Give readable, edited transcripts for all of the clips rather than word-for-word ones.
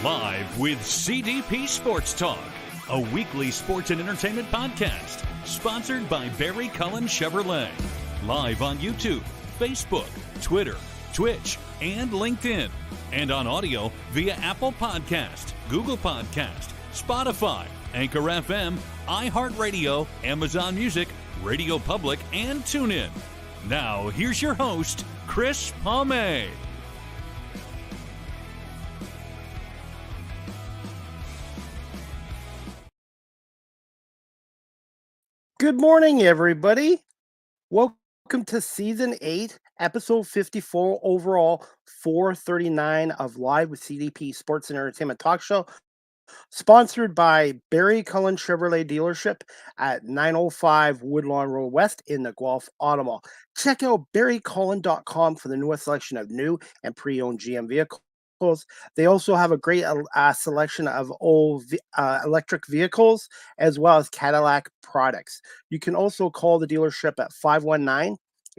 Live with CDP Sports Talk, a weekly sports and entertainment podcast sponsored by Barry Cullen Chevrolet. Live on YouTube, Facebook, Twitter, Twitch, and LinkedIn. And on audio via Apple Podcast, Google Podcast, Spotify, Anchor FM, iHeartRadio, Amazon Music, Radio Public, and TuneIn. Now, here's your host, Chris Palme. Good morning, everybody. Welcome to Season 8, Episode 54, overall 439 of Live with CDP Sports and Entertainment Talk Show, sponsored by Barry Cullen Chevrolet Dealership at 905 Woodlawn Road West in the Guelph Auto Mall. Check out barrycullen.com for the newest selection of new and pre-owned GM vehicles. They also have a great selection of old electric vehicles as well as Cadillac products. You can also call the dealership at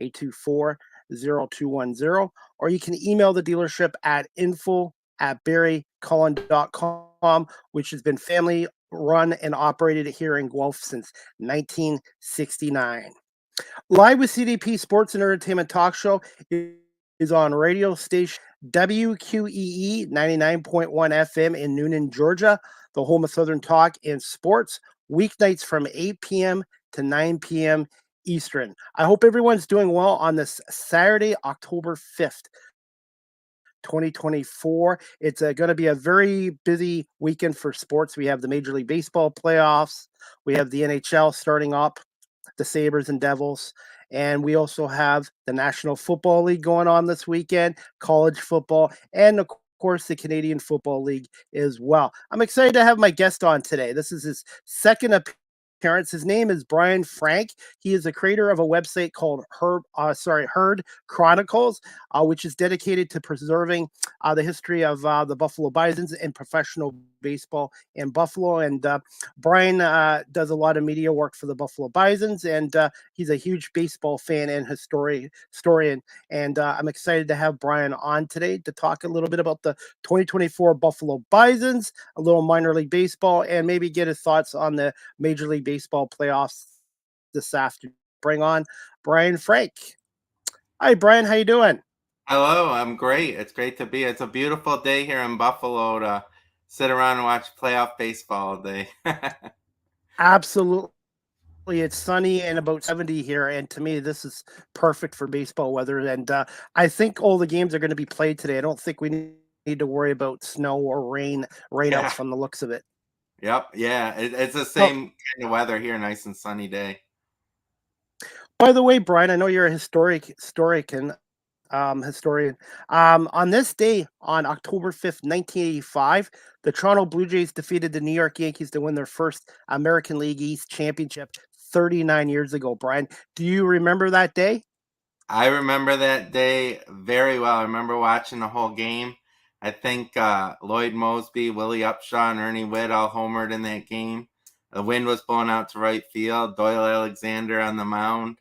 519-824-0210, or you can email the dealership at info@barrycullen.com, which has been family run and operated here in Guelph since 1969. Live with CDP Sports and Entertainment Talk Show is on radio station WQEE 99.1 FM in Noonan, Georgia, the home of Southern Talk and Sports, weeknights from 8 p.m. to 9 p.m. Eastern. I hope everyone's doing well on this Saturday, October 5th, 2024. It's going to be a very busy weekend for sports. We have the Major League Baseball playoffs. We have the NHL starting up, the Sabres and Devils. And we also have the National Football League going on this weekend, college football, and of course, the Canadian Football League as well. I'm excited to have my guest on today. This is his second appearance. His name is Brian Frank. He is the creator of a website called Herd Chronicles, which is dedicated to preserving the history of the Buffalo Bisons and professional baseball in Buffalo. And Brian does a lot of media work for the Buffalo Bisons, and he's a huge baseball fan and historian. And I'm excited to have Brian on today to talk a little bit about the 2024 Buffalo Bisons, a little minor league baseball, and maybe get his thoughts on the Major League Baseball playoffs this afternoon. Bring on Brian Frank. Hi, Brian. How you doing? Hello, I'm great. It's great to be. It's a beautiful day here in Buffalo to sit around and watch playoff baseball all day. Absolutely. It's sunny and about 70 here, and to me, this is perfect for baseball weather. And I think all the games are going to be played today. I don't think we need to worry about snow or rainouts from the looks of it. Yep. Yeah. It's the same kind of weather here. Nice and sunny day. By the way, Brian, I know you're a historian. On this day, on October 5th, 1985, the Toronto Blue Jays defeated the New York Yankees to win their first American League East championship 39 years ago. Brian, do you remember that day? I remember that day very well. I remember watching the whole game. I think Lloyd Mosby, Willie Upshaw, and Ernie Witt all homered in that game. The wind was blowing out to right field. Doyle Alexander on the mound,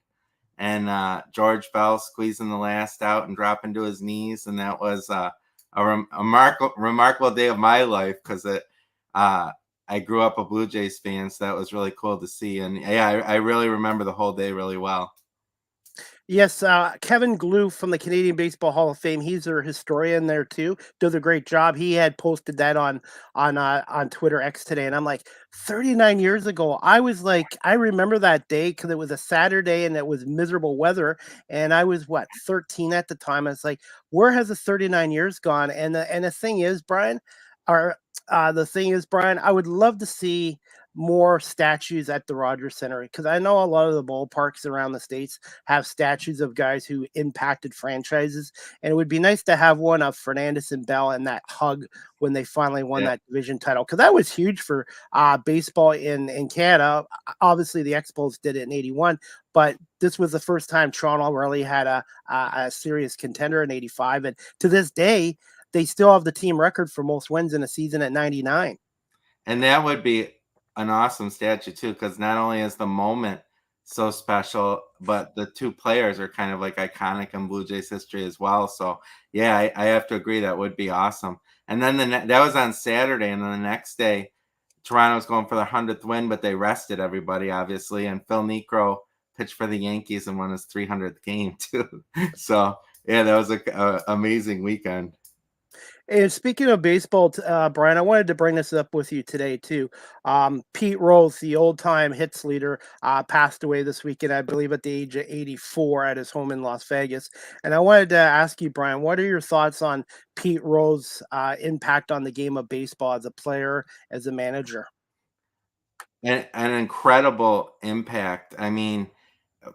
and George Bell squeezing the last out and dropping to his knees. And that was a remarkable day of my life because I grew up a Blue Jays fan, so that was really cool to see. And yeah, I really remember the whole day really well. Yes, Kevin Glue from the Canadian Baseball Hall of Fame. He's a historian there too. Does a great job. He had posted that on Twitter X today, and I'm like, 39 years ago. I was like, I remember that day because it was a Saturday and it was miserable weather, and I was 13 at the time. I was like, where has the 39 years gone? And the thing is, Brian, I would love to see more statues at the Rogers Center because I know a lot of the ballparks around the states have statues of guys who impacted franchises, and it would be nice to have one of Fernandez and Bell and that hug when they finally won that division title, because that was huge for baseball in Canada. Obviously, the Expos did it in '81, but this was the first time Toronto really had a serious contender in '85, and to this day, they still have the team record for most wins in a season at 99. And that would be an awesome statue too, because not only is the moment so special. But the two players are kind of like iconic in Blue Jays history as well. So yeah, I have to agree that would be awesome. And then that was on Saturday, and then the next day, Toronto was going for their 100th win, but they rested everybody obviously, and Phil Niekro pitched for the Yankees and won his 300th game too. So yeah, that was a amazing weekend. And speaking of baseball, Brian, I wanted to bring this up with you today too. Pete Rose, the old-time hits leader, passed away this weekend, I believe, at the age of 84 at his home in Las Vegas. And I wanted to ask you, Brian, what are your thoughts on Pete Rose's impact on the game of baseball as a player, as a manager? An incredible impact. I mean,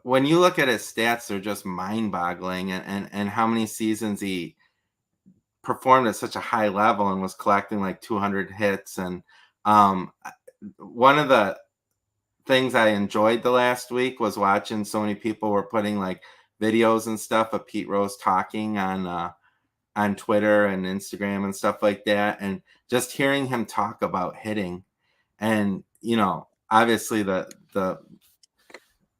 when you look at his stats, they're just mind-boggling, and how many seasons he performed at such a high level and was collecting like 200 hits. And um, one of the things I enjoyed the last week was watching so many people were putting like videos and stuff of Pete Rose talking on Twitter and Instagram and stuff like that, and just hearing him talk about hitting, and obviously the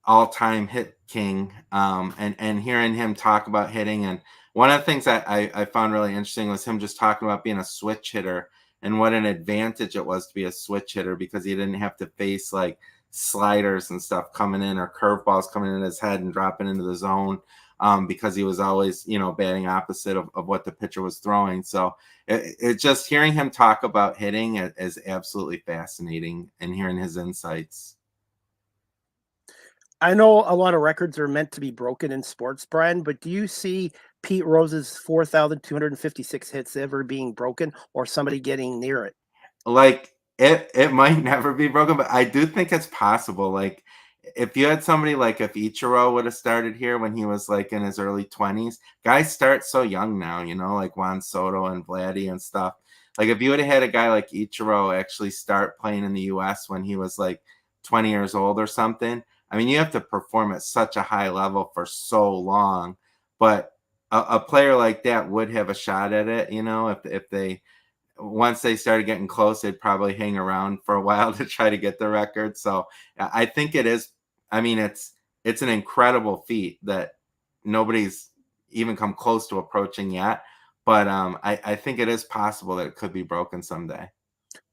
all-time hit king, and hearing him talk about hitting. And one of the things that I found really interesting was him just talking about being a switch hitter and what an advantage it was to be a switch hitter, because he didn't have to face like sliders and stuff coming in, or curveballs coming in his head and dropping into the zone, because he was always batting opposite of what the pitcher was throwing. So it just hearing him talk about hitting is absolutely fascinating, and hearing his insights. I know a lot of records are meant to be broken in sports, Brian, but do you see Pete Rose's 4,256 hits ever being broken, or somebody getting near it? Like it might never be broken, but I do think it's possible. Like if you had somebody like if Ichiro would have started here when he was like in his early 20s, guys start so young now, like Juan Soto and Vladdy and stuff. Like if you would have had a guy like Ichiro actually start playing in the US when he was like 20 years old or something, I mean, you have to perform at such a high level for so long. But a player like that would have a shot at it, if they once they started getting close, they'd probably hang around for a while to try to get the record. So I think it is. I mean, it's an incredible feat that nobody's even come close to approaching yet. But I think it is possible that it could be broken someday.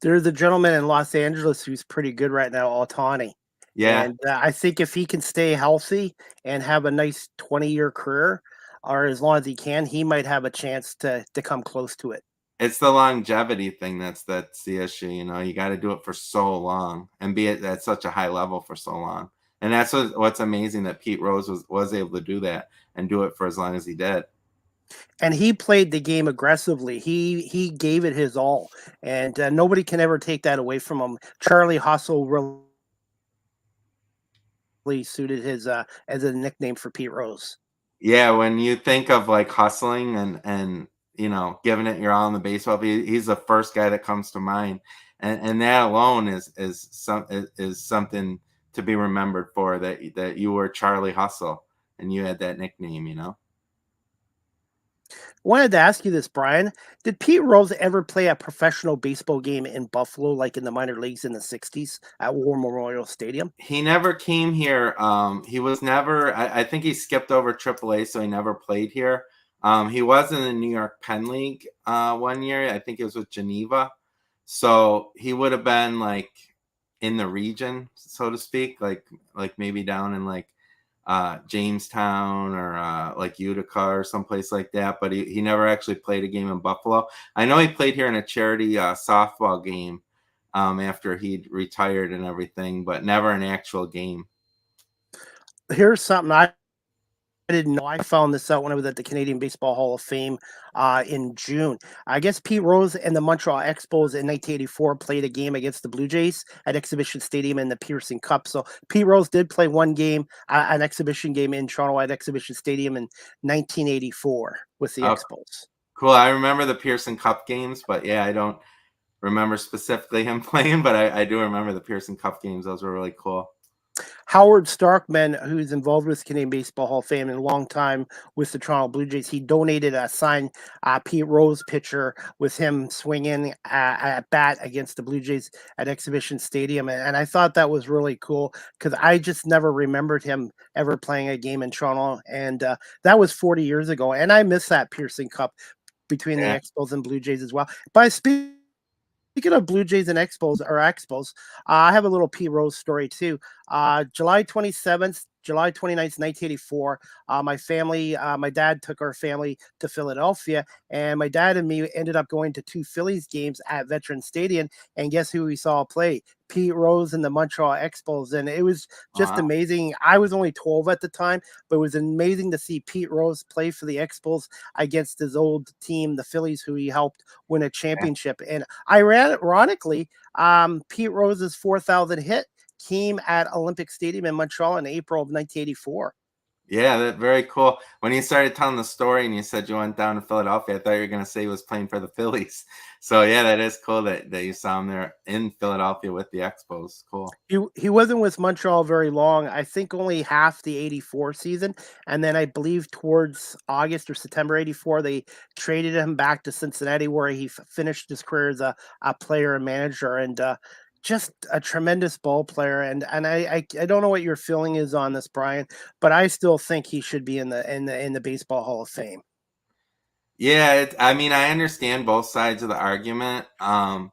There's a gentleman in Los Angeles who's pretty good right now, Altani. Yeah, And I think if he can stay healthy and have a nice 20-year career, or as long as he can, he might have a chance to come close to it. it's the longevity thing that's the issue. You got to do it for so long and be at such a high level for so long. And that's what's amazing, that Pete Rose was able to do that and do it for as long as he did. And he played the game aggressively. He gave it his all, and nobody can ever take that away from him. Charlie Hustle really suited his as a nickname for Pete Rose. Yeah, when you think of like hustling and giving it your all in the baseball, he's the first guy that comes to mind, and that alone is something to be remembered for, that you were Charlie Hustle and you had that nickname. I wanted to ask you this, Brian. Did Pete Rose ever play a professional baseball game in Buffalo, like in the minor leagues in the 60s at War Memorial Stadium? He never came here. He was never. I think he skipped over AAA, so he never played here. He was in the New York Penn League one year. I think it was with Geneva. So he would have been like in the region, so to speak, like maybe down in like Jamestown or like Utica or someplace like that. But he never actually played a game in Buffalo. I know he played here in a charity softball game after he'd retired and everything, but never an actual game. Here's something I didn't know. I found this out when I was at the Canadian Baseball Hall of Fame in June. I guess Pete Rose and the Montreal Expos in 1984 played a game against the Blue Jays at Exhibition Stadium in the Pearson Cup. So Pete Rose did play one game, an exhibition game in Toronto at Exhibition Stadium in 1984 with the Oh, Expos. cool. I remember the Pearson Cup games, but yeah, I don't remember specifically him playing, but I do remember the Pearson Cup games. Those were really cool. Howard Starkman, who's involved with Canadian Baseball Hall of Fame and a long time with the Toronto Blue Jays, he donated a signed Pete Rose pitcher with him swinging at bat against the Blue Jays at Exhibition Stadium. And I thought that was really cool because I just never remembered him ever playing a game in Toronto. And that was 40 years ago. And I miss that Pearson Cup between the Yeah. Expos and Blue Jays as well. But speaking of Blue Jays and Expos, I have a little Pete Rose story too. July 27th, July 29th, 1984, my dad took our family to Philadelphia, and my dad and me ended up going to two Phillies games at Veteran Stadium. And guess who we saw play? Pete Rose and the Montreal Expos. And it was just Wow. amazing. I was only 12 at the time, but it was amazing to see Pete Rose play for the Expos against his old team, the Phillies, who he helped win a Yeah. championship. And ironically, Pete Rose's 4,000 hit came at Olympic Stadium in Montreal in April of 1984. Yeah, that very cool. When you started telling the story and you said you went down to Philadelphia, I thought you were going to say he was playing for the Phillies. So yeah, that is cool that you saw him there in Philadelphia with the Expos. Cool. He wasn't with Montreal very long. I think only half the 84 season. And then I believe towards August or September 84, they traded him back to Cincinnati where he finished his career as a player and manager. And just a tremendous ball player. And I don't know what your feeling is on this, Brian, but I still think he should be in the Baseball Hall of Fame. Yeah, I mean, I understand both sides of the argument. I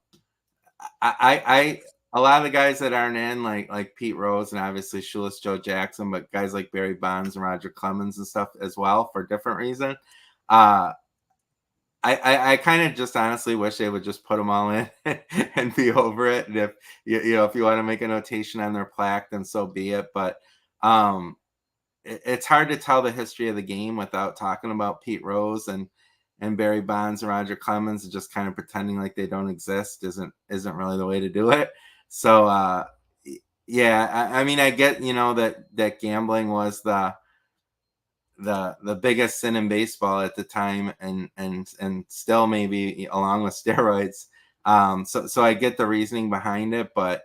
a lot of the guys that aren't in, like Pete Rose and obviously Shoeless Joe Jackson, but guys like Barry Bonds and Roger Clemens and stuff as well for different reason. Uh, I kind of just honestly wish they would just put them all in and be over it. And if if you want to make a notation on their plaque, then so be it. But it's hard to tell the history of the game without talking about Pete Rose and Barry Bonds and Roger Clemens, and just kind of pretending like they don't exist isn't really the way to do it. So yeah, I mean, I get that gambling was the biggest sin in baseball at the time, and still maybe along with steroids. So I get the reasoning behind it, but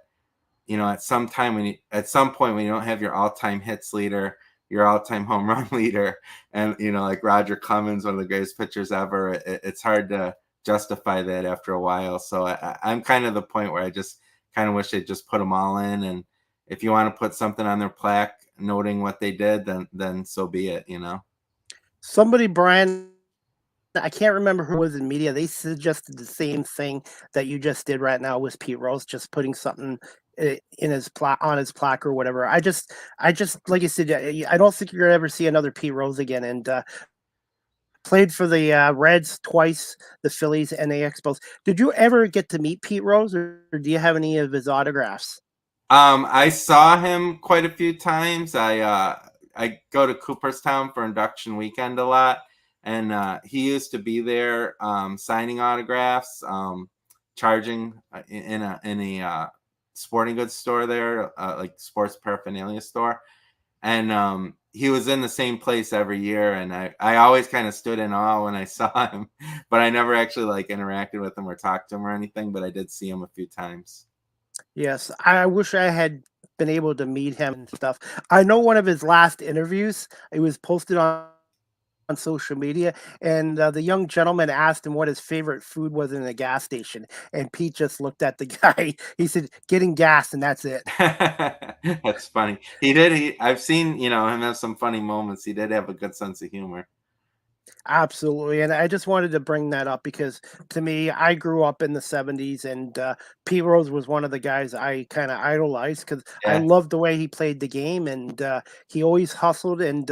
at some point when you don't have your all-time hits leader, your all-time home run leader, and like Roger Clemens, one of the greatest pitchers ever, it's hard to justify that after a while. So I'm kind of the point where I just kind of wish they'd just put them all in, and if you want to put something on their plaque noting what they did, then so be it. Somebody, Brian, I can't remember who was in media. They suggested the same thing that you just did right now with Pete Rose, just putting something in his on his plaque or whatever. I just like you said, I don't think you're gonna ever see another Pete Rose again. And played for the Reds twice, the Phillies, and the Expos. Did you ever get to meet Pete Rose, or do you have any of his autographs? I saw him quite a few times. I go to Cooperstown for induction weekend a lot, and he used to be there signing autographs, charging in a sporting goods store there, like sports paraphernalia store, and he was in the same place every year, and I always kind of stood in awe when I saw him, but I never actually like interacted with him or talked to him or anything, but I did see him a few times. Yes, I wish I had been able to meet him and stuff. I know one of his last interviews, it was posted on social media, and the young gentleman asked him what his favorite food was in a gas station, and Pete just looked at the guy. He said, "Getting gas, and that's it." That's funny. I've seen, him have some funny moments. He did have a good sense of humor. Absolutely, and I just wanted to bring that up because to me, I grew up in the '70s, and Pete Rose was one of the guys I kind of idolized because I Yeah. loved the way he played the game, and he always hustled, and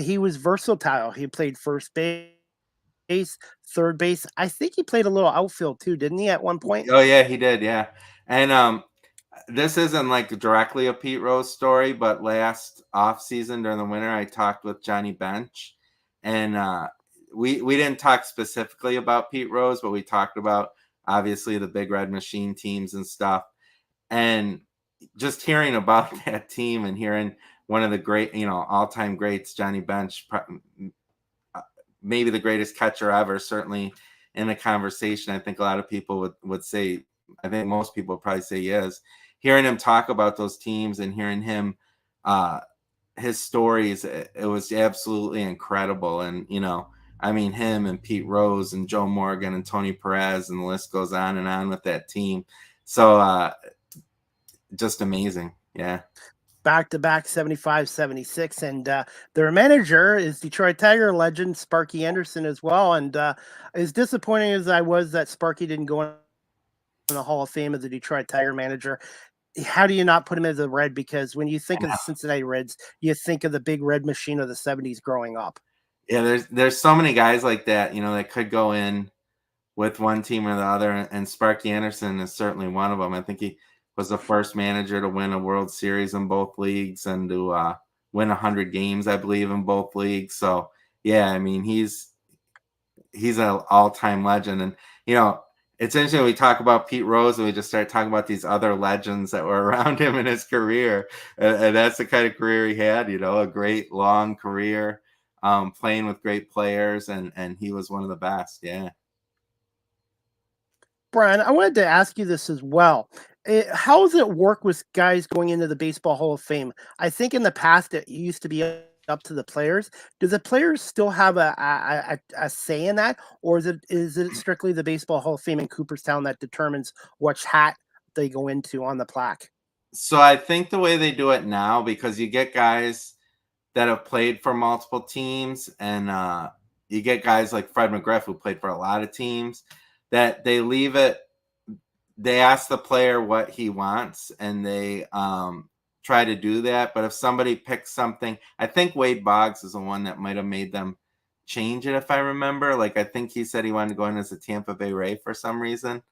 he was versatile. He played first base, third base. I think he played a little outfield too, didn't he, at one point? Oh yeah, he did. Yeah. And this isn't like directly a Pete Rose story, but last off season during the winter, I talked with Johnny Bench, and we didn't talk specifically about Pete Rose, but we talked about obviously the Big Red Machine teams and stuff. And just hearing about that team and hearing one of the great, all-time greats, Johnny Bench, maybe the greatest catcher ever, certainly in the conversation. I think a lot of people would say, I think most people would probably say he is. Hearing him talk about those teams and hearing him his stories, it was absolutely incredible. And, I mean, him and Pete Rose and Joe Morgan and Tony Perez, and the list goes on and on with that team. So just amazing. Yeah. Back-to-back 75, 76. And their manager is Detroit Tiger legend Sparky Anderson as well. And as disappointing as I was that Sparky didn't go in the Hall of Fame as a Detroit Tiger manager, how do you not put him as a Red? Because when you think of the Cincinnati Reds, you think of the big red machine of the 70s growing up. Yeah, there's so many guys like that, that could go in with one team or the other, and Sparky Anderson is certainly one of them. I think he was the first manager to win a World Series in both leagues and to win 100 games, I believe, in both leagues. So yeah, I mean, he's an all-time legend. And it's interesting, we talk about Pete Rose and we just start talking about these other legends that were around him in his career, and that's the kind of career he had. A great long career, playing with great players, and he was one of the best. Yeah. Brian, I wanted to ask you this as well. How does it work with guys going into the Baseball Hall of Fame? I think in the past it used to be up to the players. Do the players still have a say in that, or is it strictly the Baseball Hall of Fame in Cooperstown that determines which hat they go into on the plaque? So I think the way they do it now, because you get guys that have played for multiple teams, and you get guys like Fred McGriff, who played for a lot of teams, that they leave it. They ask the player what he wants, and they try to do that. But if somebody picks something, I think Wade Boggs is the one that might have made them change it, if I remember. Like, I think he said he wanted to go in as a Tampa Bay Ray for some reason.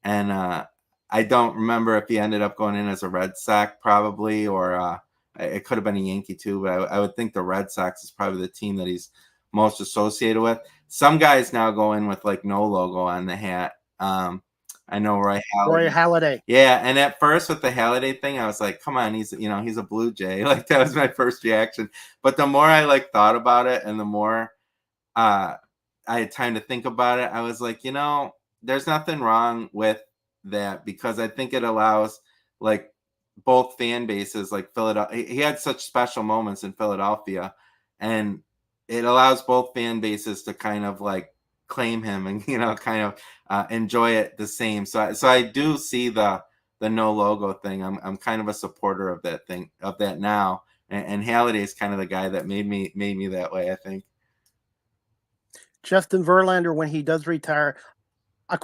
And I don't remember if he ended up going in as a Red Sox, probably, or it could have been a Yankee too. But I would think the Red Sox is probably the team that he's most associated with. Some guys now go in with like no logo on the hat. I know Roy Halladay. Yeah, and at first with the Halladay thing, I was like, "Come on, he's a Blue Jay." Like, that was my first reaction. But the more I thought about it, and the more I had time to think about it, I was like, there's nothing wrong with that, because I think it allows like both fan bases, like Philadelphia. He had such special moments in Philadelphia, and it allows both fan bases to kind of like claim him and kind of enjoy it the same. So I do see the no logo thing. I'm kind of a supporter of that now, and Halladay is kind of the guy that made me that way, I think. Justin Verlander, when he does retire, of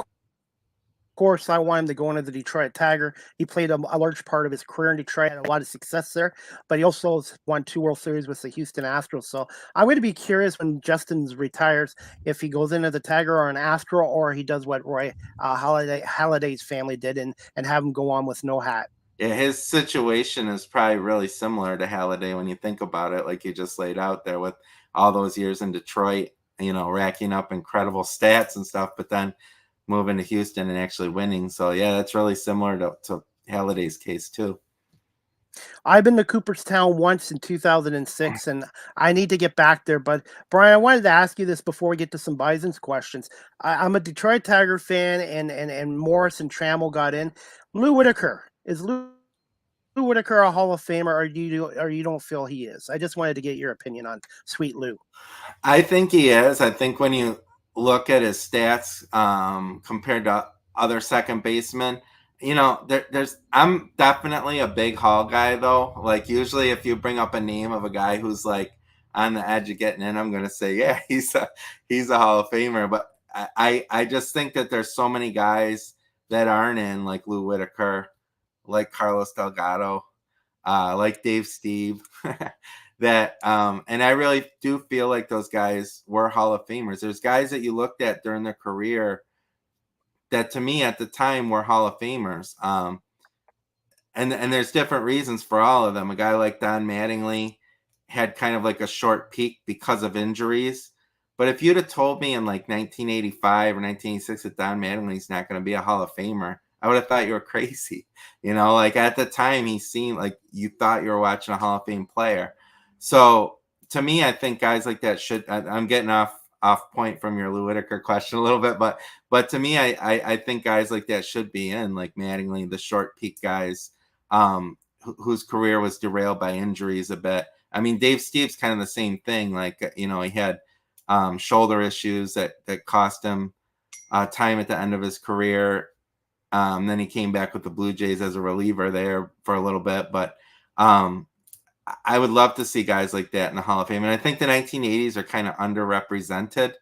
course, I want him to go into the Detroit Tiger. He played a large part of his career in Detroit, had a lot of success there, but he also won 2 World Series with the Houston Astros. So I'm going to be curious when Justin retires if he goes into the Tiger or an Astro, or he does what Roy Halladay's family did and have him go on with no hat. Yeah, his situation is probably really similar to Halladay when you think about it, like you just laid out there, with all those years in Detroit, racking up incredible stats and stuff, but then moving to Houston and actually winning. So yeah, that's really similar to Halladay's case too. I've been to Cooperstown once in 2006, and I need to get back there. But Brian, I wanted to ask you this before we get to some Bison's questions. I'm a Detroit Tiger fan, and Morris and Trammell got in. Lou Whitaker, is Lou Whitaker a Hall of Famer, or you don't feel he is? I just wanted to get your opinion on Sweet Lou. I think he is. I think when you look at his stats compared to other second basemen, I'm definitely a big Hall guy, though. Like, usually if you bring up a name of a guy who's like on the edge of getting in, I'm gonna say, yeah, he's a Hall of Famer. But I just think that there's so many guys that aren't in, like Lou Whitaker, like Carlos Delgado, like Dave Steve, that and I really do feel like those guys were Hall of Famers. There's guys that you looked at during their career that, to me at the time, were Hall of Famers. And there's different reasons for all of them. A guy like Don Mattingly had kind of like a short peak because of injuries. But if you'd have told me in like 1985 or 1986 that Don Mattingly's not going to be a Hall of Famer, I would have thought you were crazy. Like at the time, he seemed like you thought you were watching a Hall of Fame player. So to me, I think guys like that should. I'm getting off point from your Lou Whitaker question a little bit, but to me, I think guys like that should be in, like Mattingly, the short peak guys, whose career was derailed by injuries a bit. I mean, Dave Steve's kind of the same thing. Like, he had shoulder issues that cost him time at the end of his career. Then he came back with the Blue Jays as a reliever there for a little bit. But I would love to see guys like that in the Hall of Fame. And I think the 1980s are kind of underrepresented,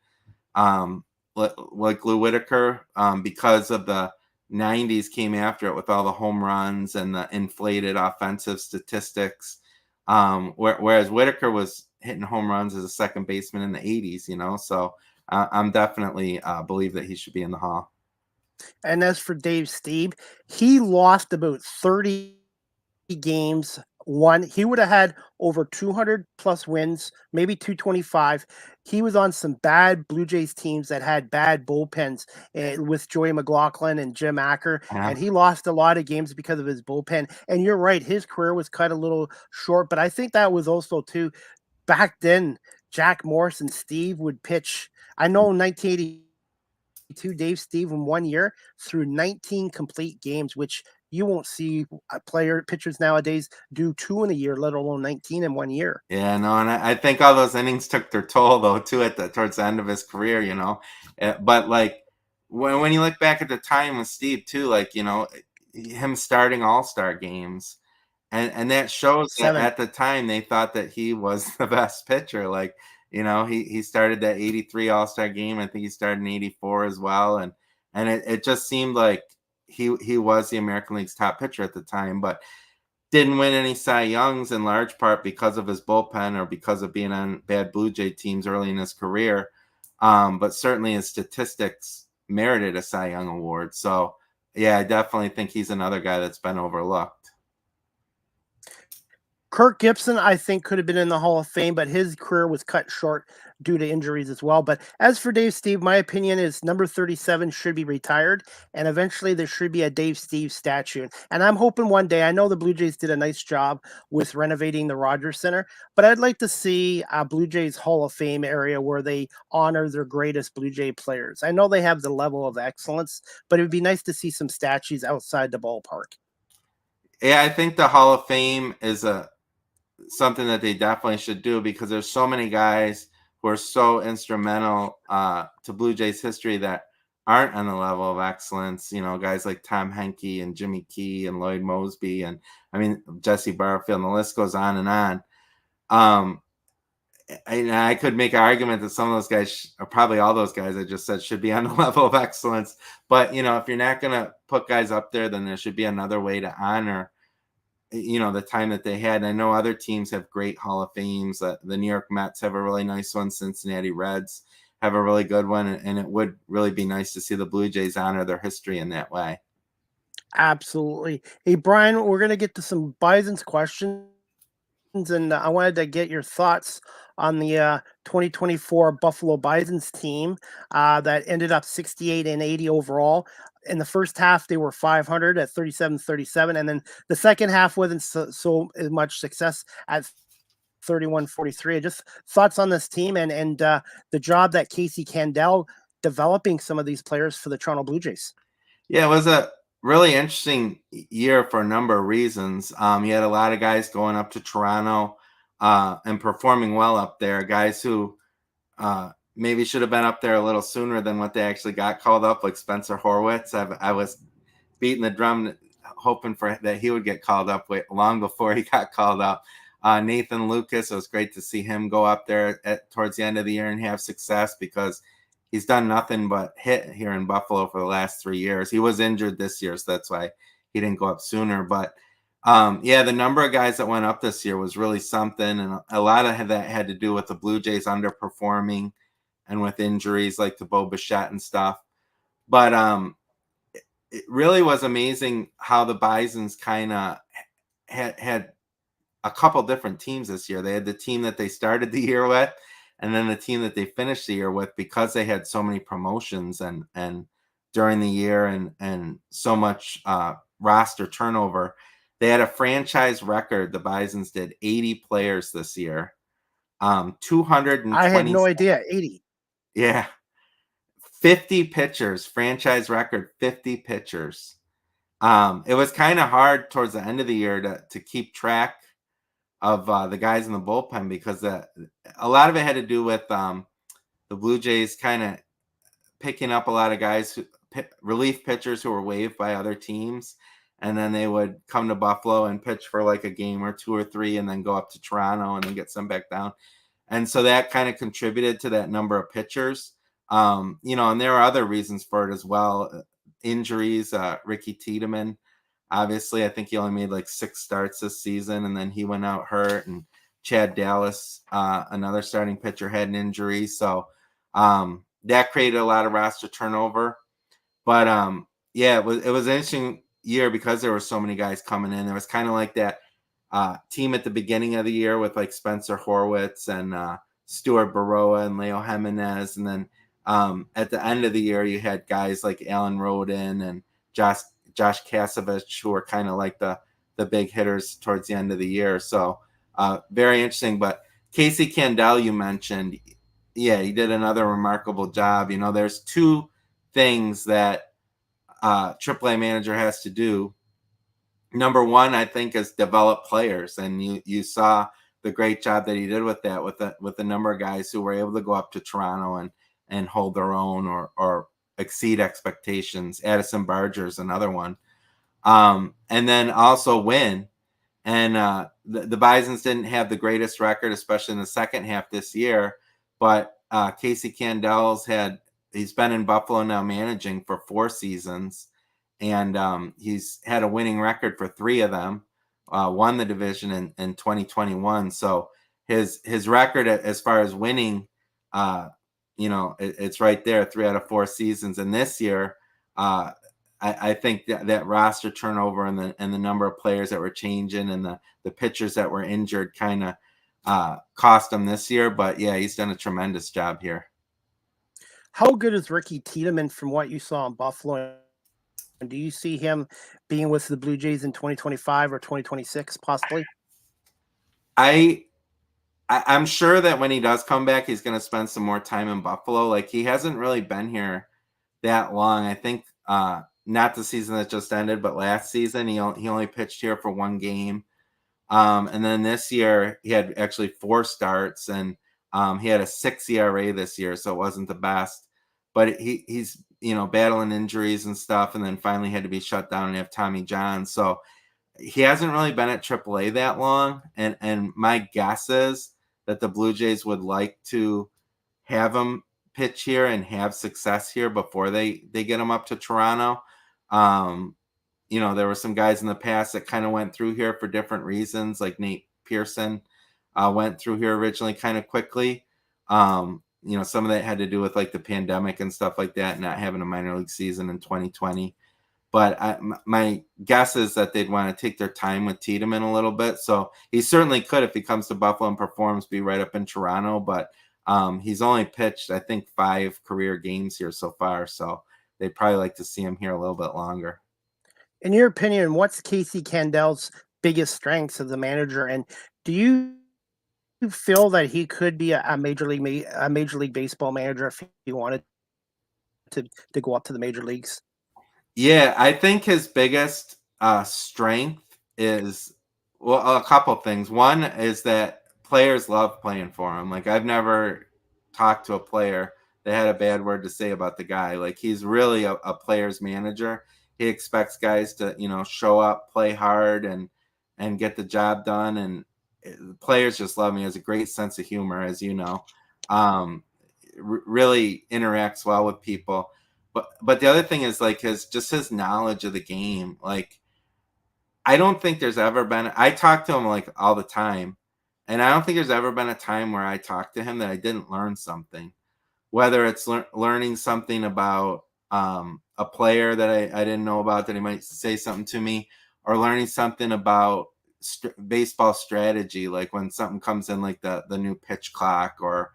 like Lou Whitaker, because of the 90s came after it with all the home runs and the inflated offensive statistics. Whereas Whitaker was hitting home runs as a second baseman in the 80s, So I'm definitely believe that he should be in the Hall. And as for Dave Steve, he lost about 30 games. He would have had over 200 plus wins, maybe 225. He was on some bad Blue Jays teams that had bad bullpens with Joey McLaughlin and Jim Acker, Yeah. and he lost a lot of games because of his bullpen. And you're right, his career was cut a little short, but I think that was also too back then. Jack Morris and Steve would pitch. I know 1982, Dave Steve in 1 year through 19 complete games, which you won't see pitchers nowadays do 2 in a year, let alone 19 in 1 year. Yeah, no, and I think all those innings took their toll though too towards the end of his career, But like when you look back at the time with Steve too, like him starting All-Star games, and that shows that 7. at the time they thought that he was the best pitcher. Like he started that 83 All-Star game. I think he started in 84 as well, and it just seemed like he was the American League's top pitcher at the time, but didn't win any Cy Youngs in large part because of his bullpen or because of being on bad Blue Jay teams early in his career. But certainly his statistics merited a Cy Young award. So yeah, I definitely think he's another guy that's been overlooked. Kirk Gibson, I think, could have been in the Hall of Fame, but his career was cut short due to injuries as well. But as for Dave Steve, my opinion is number 37 should be retired, and eventually there should be a Dave Steve statue. And I'm hoping one day, I know the Blue Jays did a nice job with renovating the Rogers Center, but I'd like to see a Blue Jays Hall of Fame area where they honor their greatest Blue Jay players. I know they have the level of excellence, but it would be nice to see some statues outside the ballpark. Yeah, I think the Hall of Fame is something that they definitely should do because there's so many guys who are so instrumental to Blue Jays history that aren't on the level of excellence. Guys like Tom Henke and Jimmy Key and Lloyd Mosby and Jesse Barfield, and the list goes on and on. I could make an argument that some of those guys, or probably all those guys I just said, should be on the level of excellence. But if you're not going to put guys up there, then there should be another way to honor the time that they had. And I know other teams have great Hall of Fames. The New York Mets have a really nice one. Cincinnati Reds have a really good one. And it would really be nice to see the Blue Jays honor their history in that way. Absolutely. Hey, Brian, we're going to get to some Bison's questions, and I wanted to get your thoughts on the 2024 Buffalo Bison's team that ended up 68-80 overall. In the first half, they were 500 at 37-37, and then the second half wasn't so much success at 31-43. Just thoughts on this team and the job that Casey Candell developing some of these players for the Toronto Blue Jays. Yeah, it was a really interesting year for a number of reasons. You had a lot of guys going up to Toronto and performing well up there, guys who maybe should have been up there a little sooner than what they actually got called up, like Spencer Horwitz. I was beating the drum hoping for that he would get called up long before he got called up. Nathan Lucas, it was great to see him go up there towards the end of the year and have success because he's done nothing but hit here in Buffalo for the last 3 years. He was injured this year, so that's why he didn't go up sooner. But the number of guys that went up this year was really something, and a lot of that had to do with the Blue Jays underperforming and with injuries like the Bo Bichette and stuff. But it really was amazing how the Bisons kind of had a couple different teams this year. They had the team that they started the year with, and then the team that they finished the year with, because they had so many promotions and during the year and so much roster turnover. They had a franchise record. The Bisons did 80 players this year. 220. I had no idea. 80. Yeah. 50 pitchers, franchise record, 50 pitchers. It was kind of hard towards the end of the year to keep track of the guys in the bullpen because a lot of it had to do with the Blue Jays kind of picking up a lot of guys relief pitchers who were waived by other teams, and then they would come to Buffalo and pitch for like a game or two or three, and then go up to Toronto and then get sent back down. And so that kind of contributed to that number of pitchers. And there are other reasons for it as well. Injuries, Ricky Tiedemann, obviously, I think he only made like 6 starts this season, and then he went out hurt. And Chad Dallas, another starting pitcher, had an injury. So that created a lot of roster turnover. But yeah, it was an interesting year because there were so many guys coming in. There was kind of like that team at the beginning of the year with like Spencer Horwitz and Stuart Baroa and Leo Jimenez. And then at the end of the year, you had guys like Alan Roden and Josh Kasevich, who were kind of like the big hitters towards the end of the year. So very interesting. But Casey Candell, you mentioned, yeah, he did another remarkable job. There's 2 things that AAA manager has to do. Number one, I think, is develop players, and you saw the great job that he did with that, with the number of guys who were able to go up to Toronto and hold their own or exceed expectations. Addison Barger is another one, and then also win. And the Bisons didn't have the greatest record, especially in the second half this year. But Casey Candell's he's been in Buffalo now managing for 4 seasons. And he's had a winning record for 3 of them, won the division in 2021. So his record as far as winning, it's right there, 3 out of 4 seasons. And this year, I think that roster turnover and the number of players that were changing and the pitchers that were injured kind of cost him this year. But yeah, he's done a tremendous job here. How good is Ricky Tiedemann from what you saw in Buffalo? And do you see him being with the Blue Jays in 2025 or 2026 possibly? I'm sure that when he does come back, he's going to spend some more time in Buffalo. Like, he hasn't really been here that long. I think not the season that just ended, but last season he only pitched here for 1 game. And then this year he had actually 4 starts, and he had a 6 ERA this year, so it wasn't the best. But he's battling injuries and stuff, and then finally had to be shut down and have Tommy John. So he hasn't really been at AAA that long. And my guess is that the Blue Jays would like to have him pitch here and have success here before they get him up to Toronto. There were some guys in the past that kind of went through here for different reasons, like Nate Pearson went through here originally kind of quickly. Some of that had to do with like the pandemic and stuff like that, not having a minor league season in 2020. But my guess is that they'd want to take their time with Tiedemann a little bit. So he certainly could, if he comes to Buffalo and performs, be right up in Toronto. But he's only pitched, I think, 5 career games here so far. So they'd probably like to see him here a little bit longer. In your opinion, what's Casey Candell's biggest strengths as a manager? And do you feel that he could be a major league baseball manager if he wanted to go up to the major leagues? Yeah, I think his biggest strength is, well, a couple things. One is that players love playing for him. Like, I've never talked to a player that had a bad word to say about the guy. Like, he's really a player's manager. He expects guys to, show up, play hard, and get the job done. And players just love him. He has a great sense of humor, as you know. Really interacts well with people. But the other thing is like his knowledge of the game. Like, I don't think there's ever been, I talk to him like all the time, and I don't think there's ever been a time where I talked to him that I didn't learn something, whether it's learning something about a player that I didn't know about, that he might say something to me, or learning something about baseball strategy, like when something comes in, like the new pitch clock, or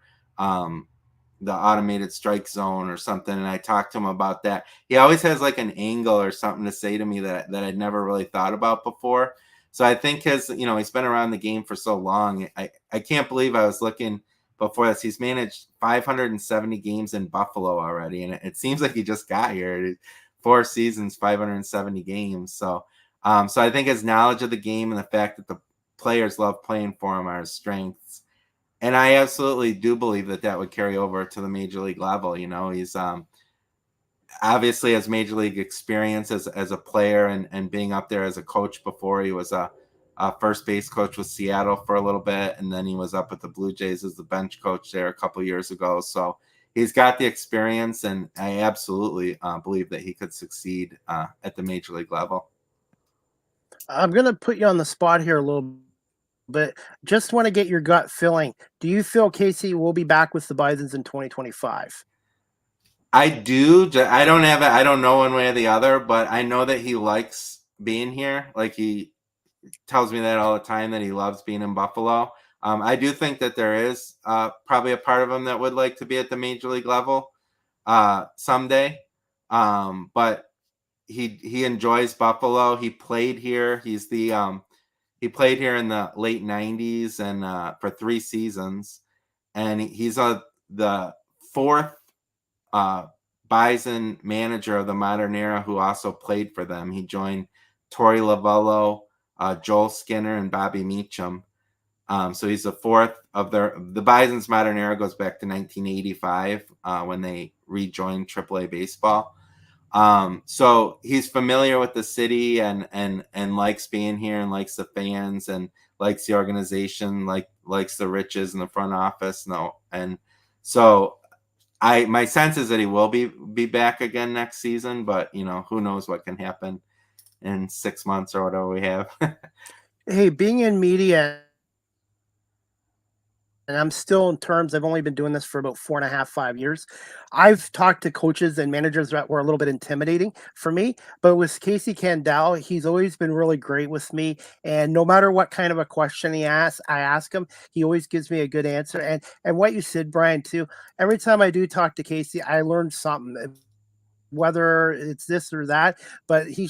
the automated strike zone or something, and I talked to him about that. He always has like an angle or something to say to me that I'd never really thought about before. So I think he's been around the game for so long. I can't believe, I was looking before this, he's managed 570 games in Buffalo already, and it seems like he just got here. 4 seasons, 570 games. So I think his knowledge of the game and the fact that the players love playing for him are his strengths. And I absolutely do believe that would carry over to the major league level. He's obviously has major league experience as a player and being up there as a coach before. He was a first base coach with Seattle for a little bit, and then he was up at the Blue Jays as the bench coach there a couple years ago. So he's got the experience, and I absolutely believe that he could succeed at the major league level. I'm going to put you on the spot here a little bit. Just want to get your gut feeling. Do you feel Casey will be back with the Bisons in 2025? I do. I don't have it. I don't know one way or the other, but I know that he likes being here. Like, he tells me that all the time, that he loves being in Buffalo. I do think that there is probably a part of him that would like to be at the major league level someday. But he enjoys Buffalo. He played here. He played here in the late 90s and for 3 seasons, and he's the fourth Bison manager of the modern era who also played for them. He joined Torey Lovullo, Joel Skinner, and Bobby Meacham. So he's the fourth of the Bison's modern era goes back to 1985 when they rejoined AAA baseball. So he's familiar with the city and likes being here and likes the fans and likes the organization, likes the riches in the front office. And so my sense is that he will be back again next season, but who knows what can happen in 6 months or whatever we have. Hey, being in media, and I'm still in terms, I've only been doing this for about 4.5, 5 years. I've talked to coaches and managers that were a little bit intimidating for me, but with Casey Candell, he's always been really great with me. And no matter what kind of a question I ask him, he always gives me a good answer. And what you said, Brian, too, every time I do talk to Casey, I learn something, whether it's this or that, but he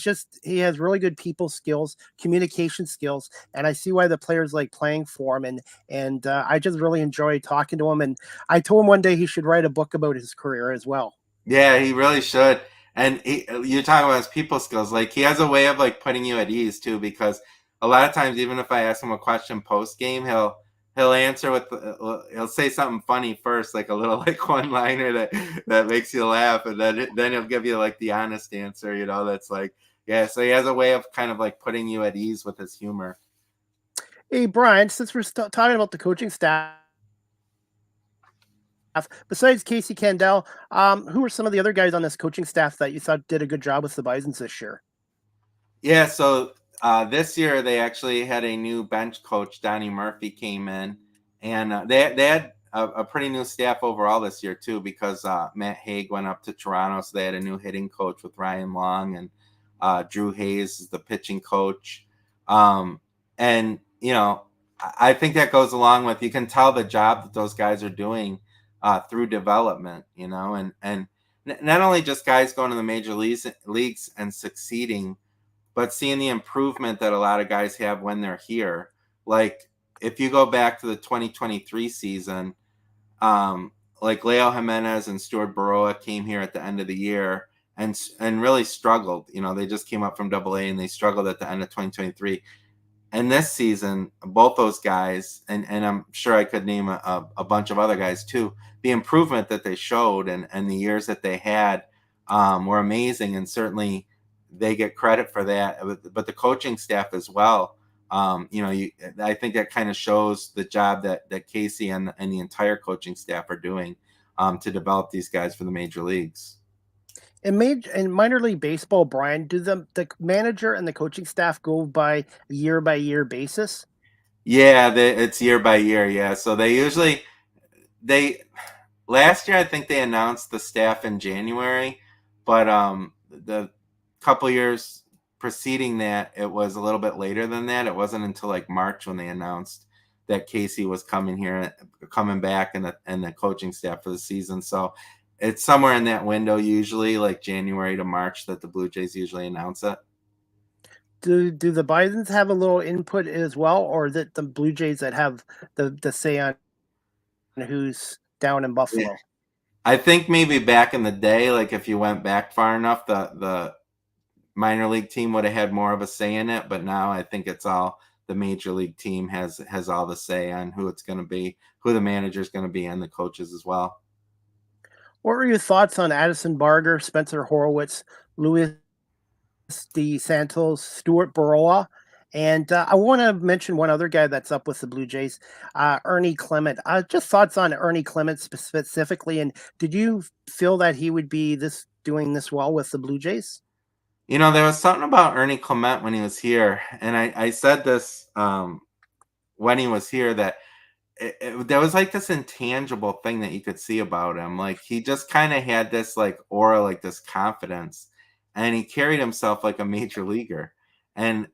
has really good people skills, communication skills, and I see why the players like playing for him. And I just really enjoy talking to him. And I told him one day he should write a book about his career as well. Yeah, he really should. And you're talking about his people skills. Like, he has a way of putting you at ease too, because a lot of times, even if I ask him a question post game, he'll answer with he'll say something funny first, like a little one liner that makes you laugh, and then he'll give you the honest answer. That's yeah. So he has a way of kind of putting you at ease with his humor. Hey, Brian, since we're talking about the coaching staff, besides Casey Candell, who are some of the other guys on this coaching staff that you thought did a good job with the Bisons this year? Yeah, so this year they actually had a new bench coach. Donnie Murphy came in, and they had a pretty new staff overall this year too, because Matt Haig went up to Toronto, so they had a new hitting coach with Ryan Long, and Drew Hayes is the pitching coach. And I think that goes along with, you can tell the job that those guys are doing through development, and not only just guys going to the major leagues and succeeding, but seeing the improvement that a lot of guys have when they're here. Like, if you go back to the 2023 season, Leo Jimenez and Stuart Baroa came here at the end of the year and really struggled. They just came up from AA and they struggled at the end of 2023. And this season, both those guys, and I'm sure I could name a bunch of other guys too, the improvement that they showed and the years that they had were amazing. And certainly they get credit for that. But the coaching staff as well, I think that kind of shows the job that Casey and the entire coaching staff are doing to develop these guys for the major leagues. In minor league baseball, Brian, do the manager and the coaching staff go by year basis? Yeah, it's year by year. Yeah, so they last year I think they announced the staff in January, but the couple years preceding that, it was a little bit later than that. It wasn't until March when they announced that Casey was coming back, and the coaching staff for the season. So it's somewhere in that window, usually January to March, that the Blue Jays usually announce it. Do the Bisons have a little input as well, or is it the Blue Jays that have the say on who's down in Yeah. Buffalo? I think maybe back in the day, like if you went back far enough, the minor league team would have had more of a say in it. But now I think it's all the major league team has all the say on who it's going to be, who the manager is going to be, and the coaches as well. What were your thoughts on Addison Barger, Spencer Horwitz, Luis D. Santos, Stuart Baroa? And I want to mention one other guy that's up with the Blue Jays, Ernie Clement. Just thoughts on Ernie Clement specifically, and did you feel that he would be doing this well with the Blue Jays? There was something about Ernie Clement when he was here, and I said this when he was here that there was like this intangible thing that you could see about him. Like he just kind of had this like aura, like this confidence, and he carried himself like a major leaguer. And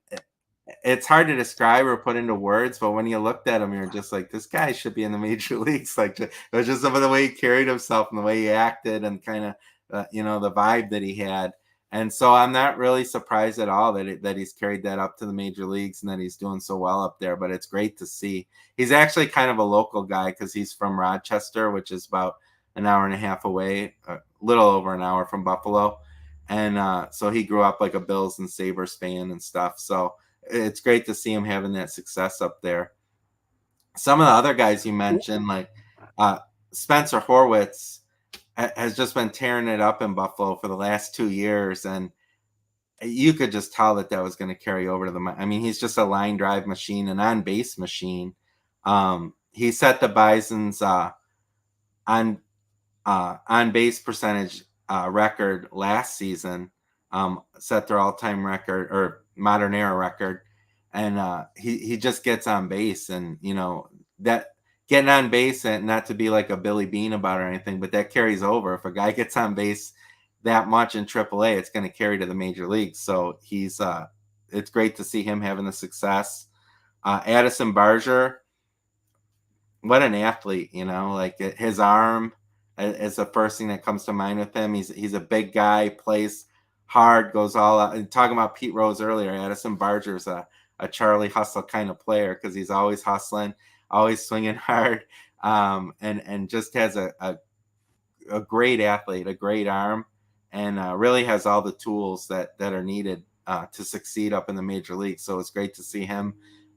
it's hard to describe or put into words, but when you looked at him, you're just like, this guy should be in the major leagues. Like it was just some of the way he carried himself and the way he acted and kind of, the vibe that he had. And so I'm not really surprised at all that he's carried that up to the major leagues and that he's doing so well up there. But it's great to see. He's actually kind of a local guy because he's from Rochester, which is about an hour and a half away, a little over an hour from Buffalo. And so he grew up like a Bills and Sabres fan and stuff. So it's great to see him having that success up there. Some of the other guys you mentioned, like Spencer Horwitz, has just been tearing it up in Buffalo for the last 2 years, and you could just tell that was going to carry over to the. I mean, he's just a line drive machine, an on base machine. He set the Bison's on base percentage record last season, set their all time record or modern era record, and he just gets on base, and that getting on base, and not to be like a Billy Bean about it or anything, but that carries over. If a guy gets on base that much in AAA, it's going to carry to the major leagues. So it's great to see him having the success. Addison Barger, what an athlete, like his arm is the first thing that comes to mind with him. He's a big guy, plays hard, goes all out. And talking about Pete Rose earlier, Addison Barger's a Charlie Hustle kind of player because he's always hustling, always swinging hard, and just has a great athlete, a great arm, and really has all the tools that are needed to succeed up in the major league. So it's great to see him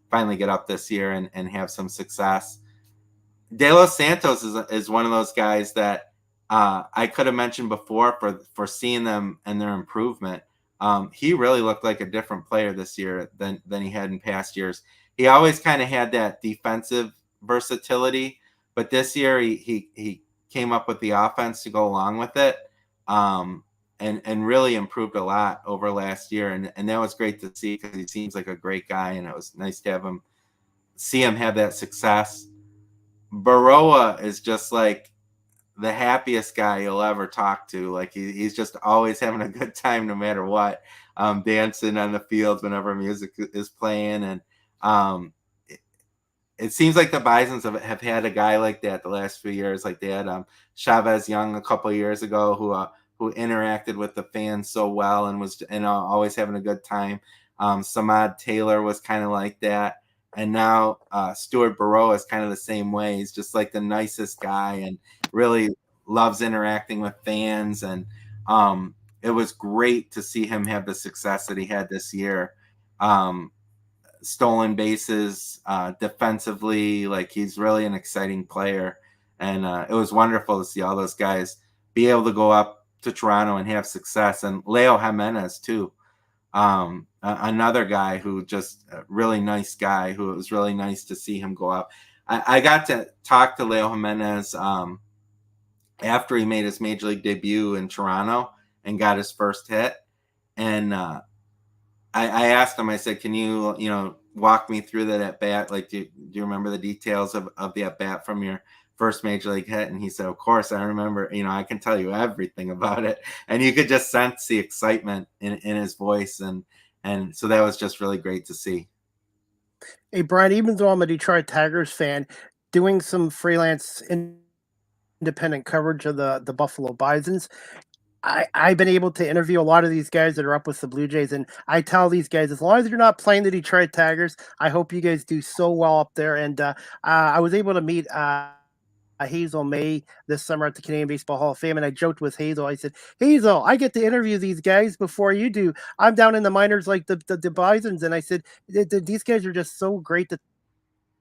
finally get up this year and have some success. De Los Santos is one of those guys that I could have mentioned before for seeing them and their improvement. He really looked like a different player this year than he had in past years. He always kind of had that defensive versatility, but this year he came up with the offense to go along with it, and really improved a lot over last year. And that was great to see because he seems like a great guy, and it was nice to see him have that success. Baroa is just like the happiest guy you'll ever talk to. Like he's just always having a good time no matter what, dancing on the field whenever music is playing. And it seems like the Bisons have had a guy like that the last few years. Like they had Chavez Young a couple of years ago who interacted with the fans so well and was always having a good time. Samad Taylor was kind of like that. And now Stuart Baroa is kind of the same way. He's just like the nicest guy and really loves interacting with fans. And it was great to see him have the success that he had this year. Stolen bases, defensively, like he's really an exciting player. And it was wonderful to see all those guys be able to go up to Toronto and have success. And Leo Jimenez too. Another guy who just a really nice guy who it was really nice to see him go up. I got to talk to Leo Jimenez after he made his major league debut in Toronto and got his first hit. And I asked him, I said, can you walk me through that at bat? Like, do you remember the details of the at bat from your first major league hit? And he said, of course I remember, I can tell you everything about it. And you could just sense the excitement in his voice. And so that was just really great to see. Hey, Brian, even though I'm a Detroit Tigers fan, doing some freelance independent coverage of the Buffalo Bisons, I've been able to interview a lot of these guys that are up with the Blue Jays, and I tell these guys, as long as you're not playing the Detroit Tigers, I hope you guys do so well up there. And I was able to meet Hazel May this summer at the Canadian Baseball Hall of Fame, and I joked with Hazel. I said, "Hazel, I get to interview these guys before you do. I'm down in the minors like the Bisons," and I said, These guys are just so great to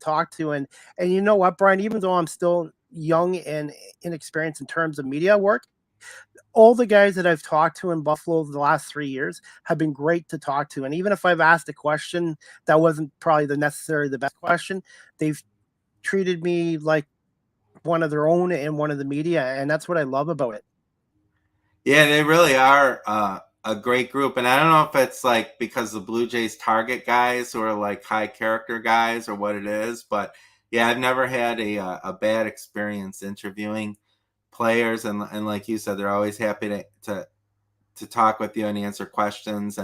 talk to." And you know what, Brian? Even though I'm still young and inexperienced in terms of media work, all the guys that I've talked to in Buffalo the last 3 years have been great to talk to. And even if I've asked a question that wasn't probably the best question, they've treated me like one of their own and one of the media, and that's what I love about it. Yeah, they really are a great group. And I don't know if it's like because the Blue Jays target guys who are like high character guys or what it is, but yeah, I've never had a bad experience interviewing players, and like you said, they're always happy to talk with you and answer questions,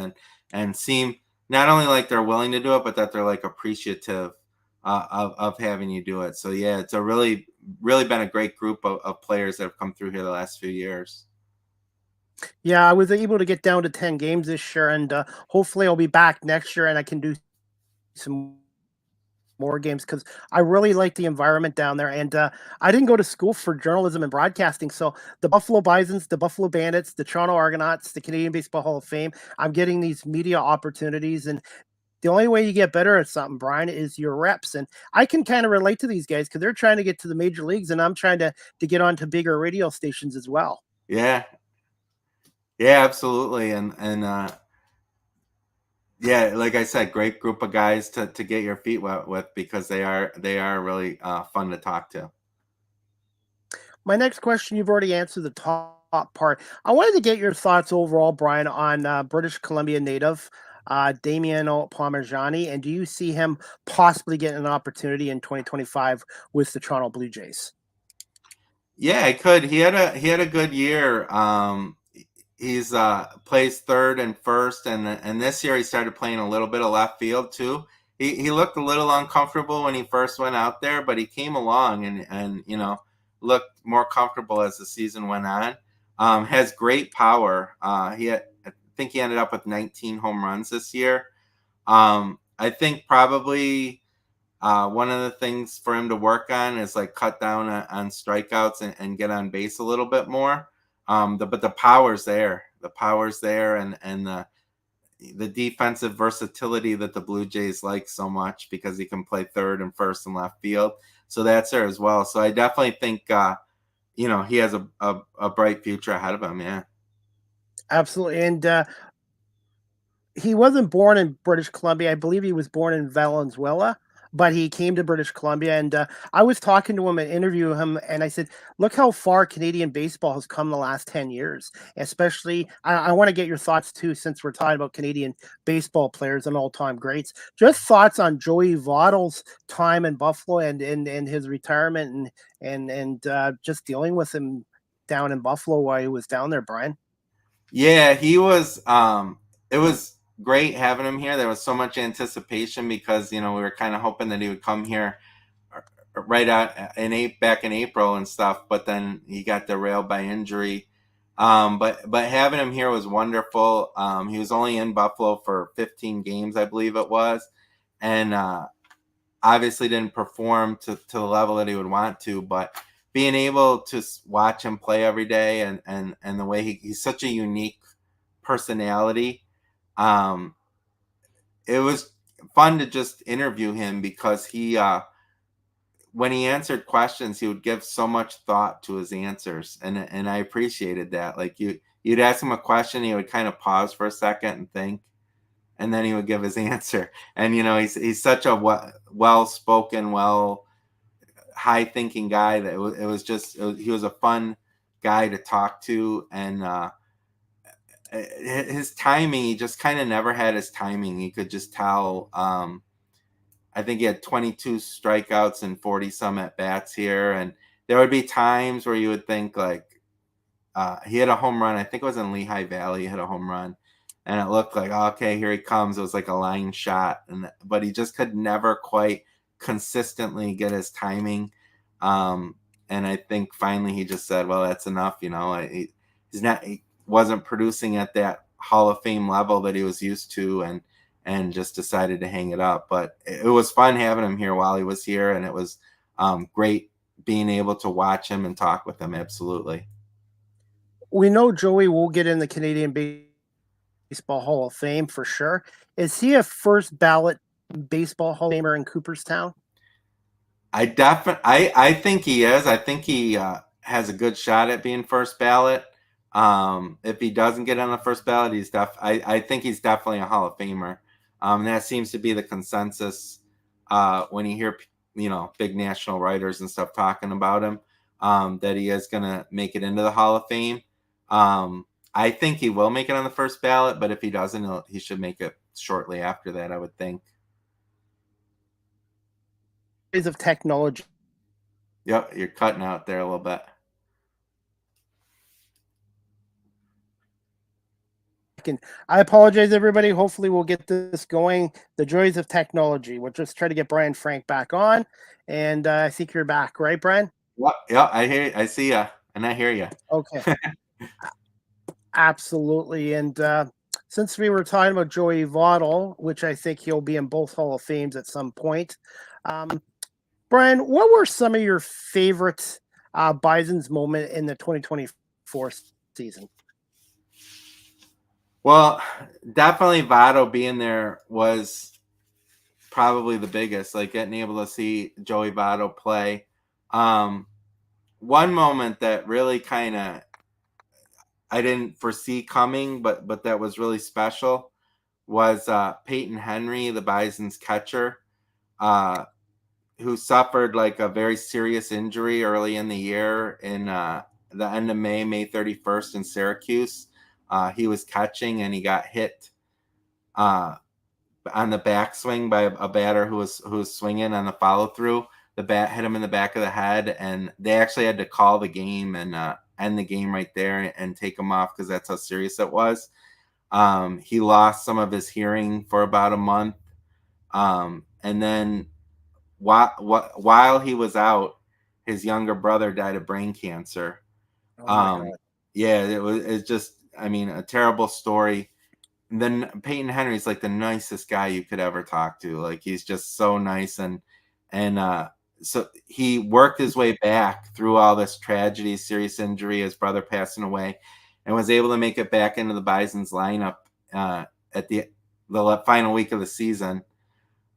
and seem not only like they're willing to do it, but that they're like appreciative of having you do it. So yeah, it's a really been a great group of players that have come through here the last few years. Yeah, I was able to get down to 10 games this year, and hopefully I'll be back next year and I can do some more games because I really like the environment down there. And I didn't go to school for journalism and broadcasting. So the Buffalo Bisons, the Buffalo Bandits, the Toronto Argonauts, the Canadian Baseball Hall of Fame, I'm getting these media opportunities. And the only way you get better at something, Brian, is your reps. And I can kind of relate to these guys because they're trying to get to the major leagues, and I'm trying to get onto bigger radio stations as well. Yeah, yeah, absolutely. And yeah, like I said, great group of guys to get your feet wet with, because they are really fun to talk to. My next question, you've already answered the top part. I wanted to get your thoughts overall, Brian, on British Columbia native Damiano Parmigiani, and do you see him possibly getting an opportunity in 2025 with the Toronto Blue Jays? Yeah, I could. He had a good year. He's plays third and first, and this year he started playing a little bit of left field too. He looked a little uncomfortable when he first went out there, but he came along and looked more comfortable as the season went on. Has great power. I think he ended up with 19 home runs this year. I think probably one of the things for him to work on is like cut down on strikeouts and get on base a little bit more. But the power's there. The power's there, and the defensive versatility that the Blue Jays like so much, because he can play third and first and left field. So that's there as well. So I definitely think he has a bright future ahead of him. Yeah. Absolutely. And he wasn't born in British Columbia. I believe he was born in Valenzuela, but he came to British Columbia. And I was talking to him and interviewing him, and I said, "Look how far Canadian baseball has come the last 10 years." Especially, I want to get your thoughts too, since we're talking about Canadian baseball players and all-time greats. Just thoughts on Joey Votto's time in Buffalo and his retirement and just dealing with him down in Buffalo while he was down there, Brian. Yeah, he was. It was great having him here. There was so much anticipation because we were kind of hoping that he would come here right out back in April and stuff. But then he got derailed by injury. But having him here was wonderful. He was only in Buffalo for 15 games, I believe it was, and obviously didn't perform to the level that he would want to. But being able to watch him play every day, and the way he's such a unique personality, it was fun to just interview him, because he when he answered questions, he would give so much thought to his answers, and I appreciated that. Like you'd ask him a question, he would kind of pause for a second and think, and then he would give his answer. And he's such a well-spoken, high thinking guy that he was a fun guy to talk to. And his timing, he just kind of never had his timing. You could just tell. I think he had 22 strikeouts and 40 some at bats here, and there would be times where you would think like he hit a home run. I think it was in Lehigh Valley. He hit a home run, and it looked like, oh, okay, here he comes. It was like a line shot, but he just could never quite consistently get his timing. And I think finally he just said, well, that's enough. He wasn't producing at that Hall of Fame level that he was used to, and just decided to hang it up. But it was fun having him here while he was here, and it was great being able to watch him and talk with him. Absolutely. We know Joey will get in the Canadian Baseball Hall of Fame for sure. Is he a first ballot baseball Hall of Famer in Cooperstown? I think he is. I think he has a good shot at being first ballot. If he doesn't get on the first ballot, I think he's definitely a Hall of Famer. That seems to be the consensus when you hear big national writers and stuff talking about him, that he is going to make it into the Hall of Fame. I think he will make it on the first ballot, but if he doesn't, he should make it shortly after that, I would think. Of technology. Yep, you're cutting out there a little bit. I apologize, everybody. Hopefully, we'll get this going. The joys of technology. We'll just try to get Brian Frank back on, and I think you're back, right, Brian? Yeah, I hear, I see you, and I hear you. Okay, absolutely. And since we were talking about Joey Vottle, which I think he'll be in both Hall of Fames at some point, Brian, what were some of your favorite Bison's moment in the 2024 season? Well, definitely Votto being there was probably the biggest, like getting able to see Joey Votto play. One moment that really kind of I didn't foresee coming, but that was really special was Peyton Henry, the Bison's catcher, who suffered like a very serious injury early in the year in the end of May 31st in Syracuse. He was catching and he got hit on the backswing by a batter who was swinging on the follow through. The bat hit him in the back of the head, and they actually had to call the game and end the game right there and take him off because that's how serious it was. He lost some of his hearing for about a month, and then while he was out, his younger brother died of brain cancer. Yeah, it's just, I mean, a terrible story. And then Peyton Henry's like the nicest guy you could ever talk to. Like, he's just so nice, and so he worked his way back through all this tragedy, serious injury, his brother passing away, and was able to make it back into the Bison's lineup at the final week of the season.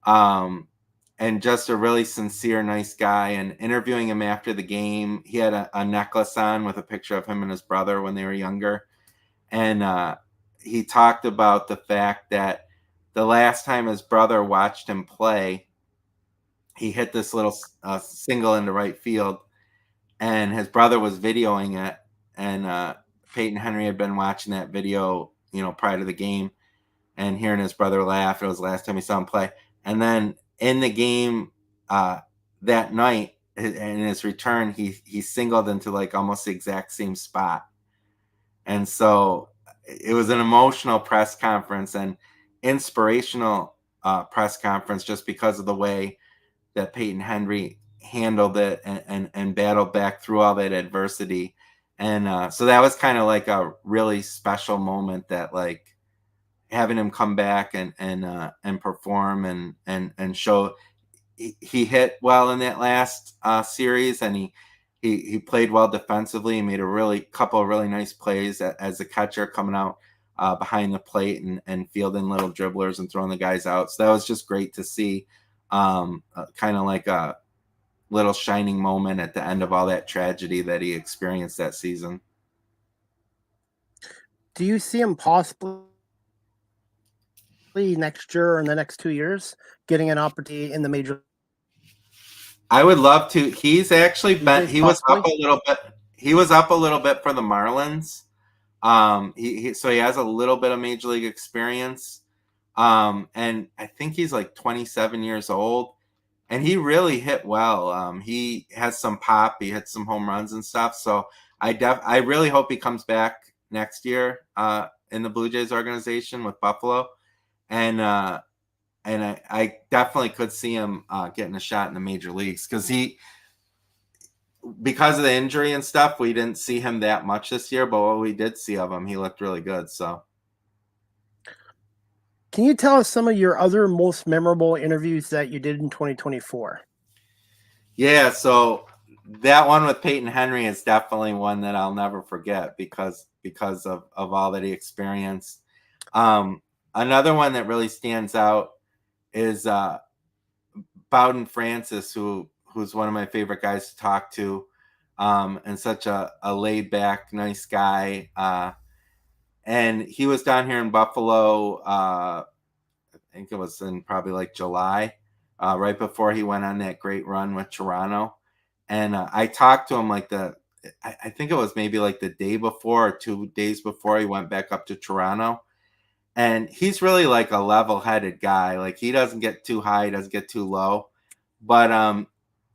And just a really sincere, nice guy. And interviewing him after the game, he had a necklace on with a picture of him and his brother when they were younger. And he talked about the fact that the last time his brother watched him play, he hit this little single into right field, and his brother was videoing it. And Peyton Henry had been watching that video, prior to the game, and hearing his brother laugh. It was the last time he saw him play. And then in the game that night, in his return, he singled into like almost the exact same spot. And so it was an emotional press conference and inspirational press conference, just because of the way that Peyton Henry handled it and battled back through all that adversity. And so that was kind of like a really special moment, that like having him come back and perform and show he hit well in that last series, and he played well defensively. He made a couple of really nice plays as a catcher, coming out behind the plate and fielding little dribblers and throwing the guys out. So that was just great to see, kind of like a little shining moment at the end of all that tragedy that he experienced that season. Do you see him possibly next year or in the next 2 years getting an opportunity in the major? I would love to. He's actually been. He was up a little bit. He was up a little bit for the Marlins. So he has a little bit of major league experience. And I think he's like 27 years old, and he really hit well. He has some pop. He hit some home runs and stuff. So I really hope he comes back next year in the Blue Jays organization with Buffalo, and I definitely could see him getting a shot in the major leagues, because of the injury and stuff, we didn't see him that much this year, but what we did see of him, he looked really good. So, can you tell us some of your other most memorable interviews that you did in 2024? Yeah, so that one with Peyton Henry is definitely one that I'll never forget because of all that he experienced. Another one that really stands out is Bowden Francis, who's one of my favorite guys to talk to, and such a laid back, nice guy. And he was down here in Buffalo. I think it was in probably like July, right before he went on that great run with Toronto. And I talked to him like I think it was maybe like the day before or 2 days before he went back up to Toronto. And he's really like a level-headed guy. Like he doesn't get too high, he doesn't get too low. But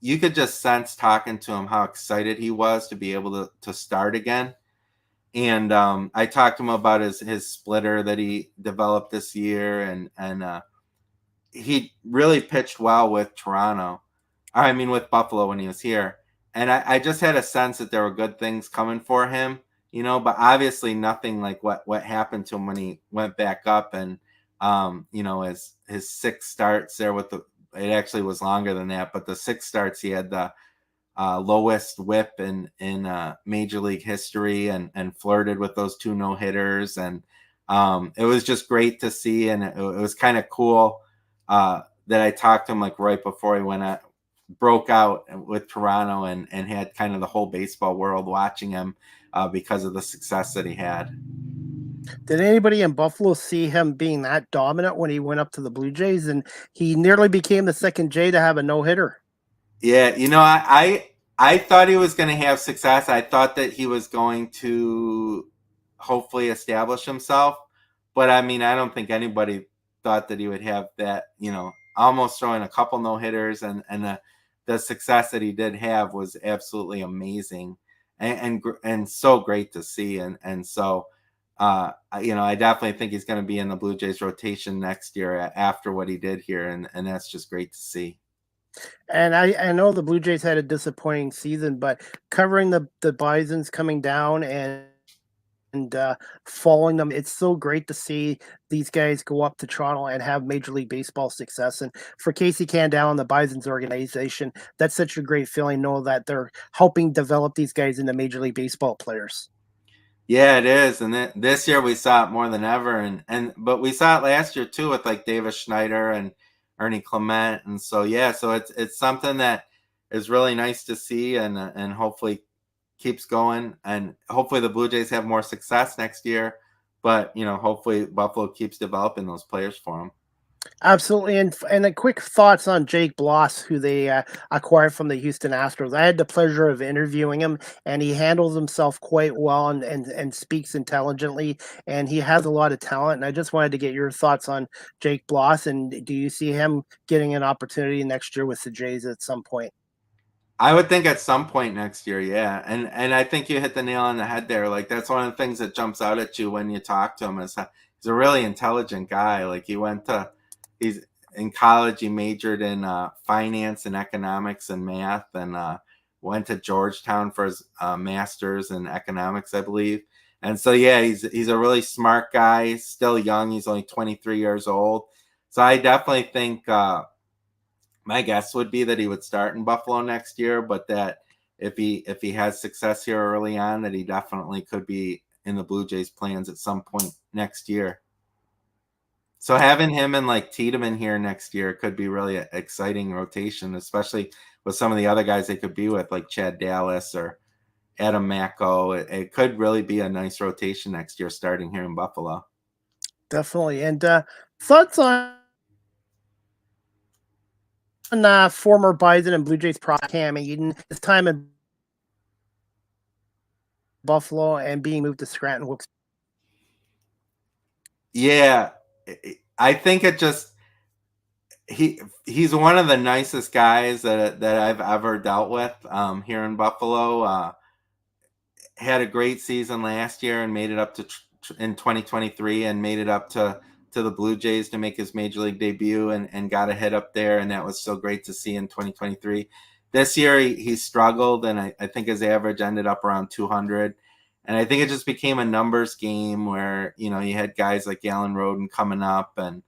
you could just sense talking to him how excited he was to be able to start again. And I talked to him about his splitter that he developed this year, and he really pitched well with Toronto. I mean, with Buffalo when he was here. And I just had a sense that there were good things coming for him, but obviously nothing like what happened to him when he went back up. And, his 6 starts there it actually was longer than that, but the 6 starts, he had the lowest whip in Major League history and flirted with those 2 no-hitters. And it was just great to see. And it was kind of cool that I talked to him like right before he broke out with Toronto and had kind of the whole baseball world watching him because of the success that he had. Did anybody in Buffalo see him being that dominant when he went up to the Blue Jays? And he nearly became the second Jay to have a no-hitter. Yeah, I thought he was going to have success. I thought that he was going to hopefully establish himself. But I mean, I don't think anybody thought that he would have that, almost throwing a couple no-hitters, and the success that he did have was absolutely amazing and so great to see. And so, I definitely think he's going to be in the Blue Jays rotation next year after what he did here. And that's just great to see. And I know the Blue Jays had a disappointing season, but covering the Bisons coming down and following them, it's so great to see these guys go up to Toronto and have Major League Baseball success. And for Casey Candell and the Bisons organization, that's such a great feeling, know that they're helping develop these guys into Major League Baseball players. Yeah, it is. And this year we saw it more than ever. But we saw it last year too with like Davis Schneider and Ernie Clement. And so, yeah, so it's something that is really nice to see and hopefully keeps going. And hopefully the Blue Jays have more success next year. But, hopefully Buffalo keeps developing those players for them. Absolutely, and a quick thoughts on Jake Bloss, who they acquired from the Houston Astros. I had the pleasure of interviewing him, and he handles himself quite well and speaks intelligently, and he has a lot of talent. And I just wanted to get your thoughts on Jake Bloss, and do you see him getting an opportunity next year with the Jays at some point? I would think at some point next year, yeah. And I think you hit the nail on the head there. Like that's one of the things that jumps out at you when you talk to him is he's a really intelligent guy. Like he's in college, he majored in finance and economics and math, and went to Georgetown for his master's in economics, I believe. And so, yeah, he's a really smart guy. He's still young. He's only 23 years old. So I definitely think my guess would be that he would start in Buffalo next year, but that if he has success here early on, that he definitely could be in the Blue Jays plans at some point next year. So having him and like Tiedemann here next year could be really an exciting rotation, especially with some of the other guys they could be with, like Chad Dallas or Adam Macko. It could really be a nice rotation next year starting here in Buffalo. Definitely. And thoughts on former Bison and Blue Jays prospect Cam Eden, his time in Buffalo and being moved to Scranton Wilkes? Yeah, I think he's one of the nicest guys that I've ever dealt with here in Buffalo. Had a great season last year and made it up to in 2023 and made it up to the Blue Jays to make his major league debut and got a hit up there, and that was so great to see in 2023. This year he struggled, and I think his average ended up around 200. And I think it just became a numbers game where, you had guys like Alan Roden coming up and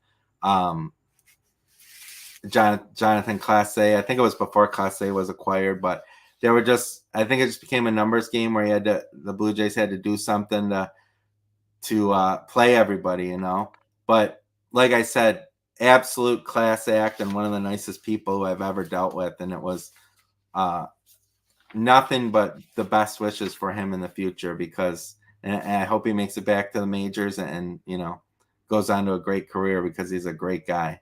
Jonathan Clase. I think it was before Clase was acquired, but they were just, I think it just became a numbers game where the Blue Jays had to do something to play everybody, you know. But like I said, absolute class act and one of the nicest people who I've ever dealt with, and it was nothing but the best wishes for him in the future, because and I hope he makes it back to the majors and you know, goes on to a great career because he's a great guy.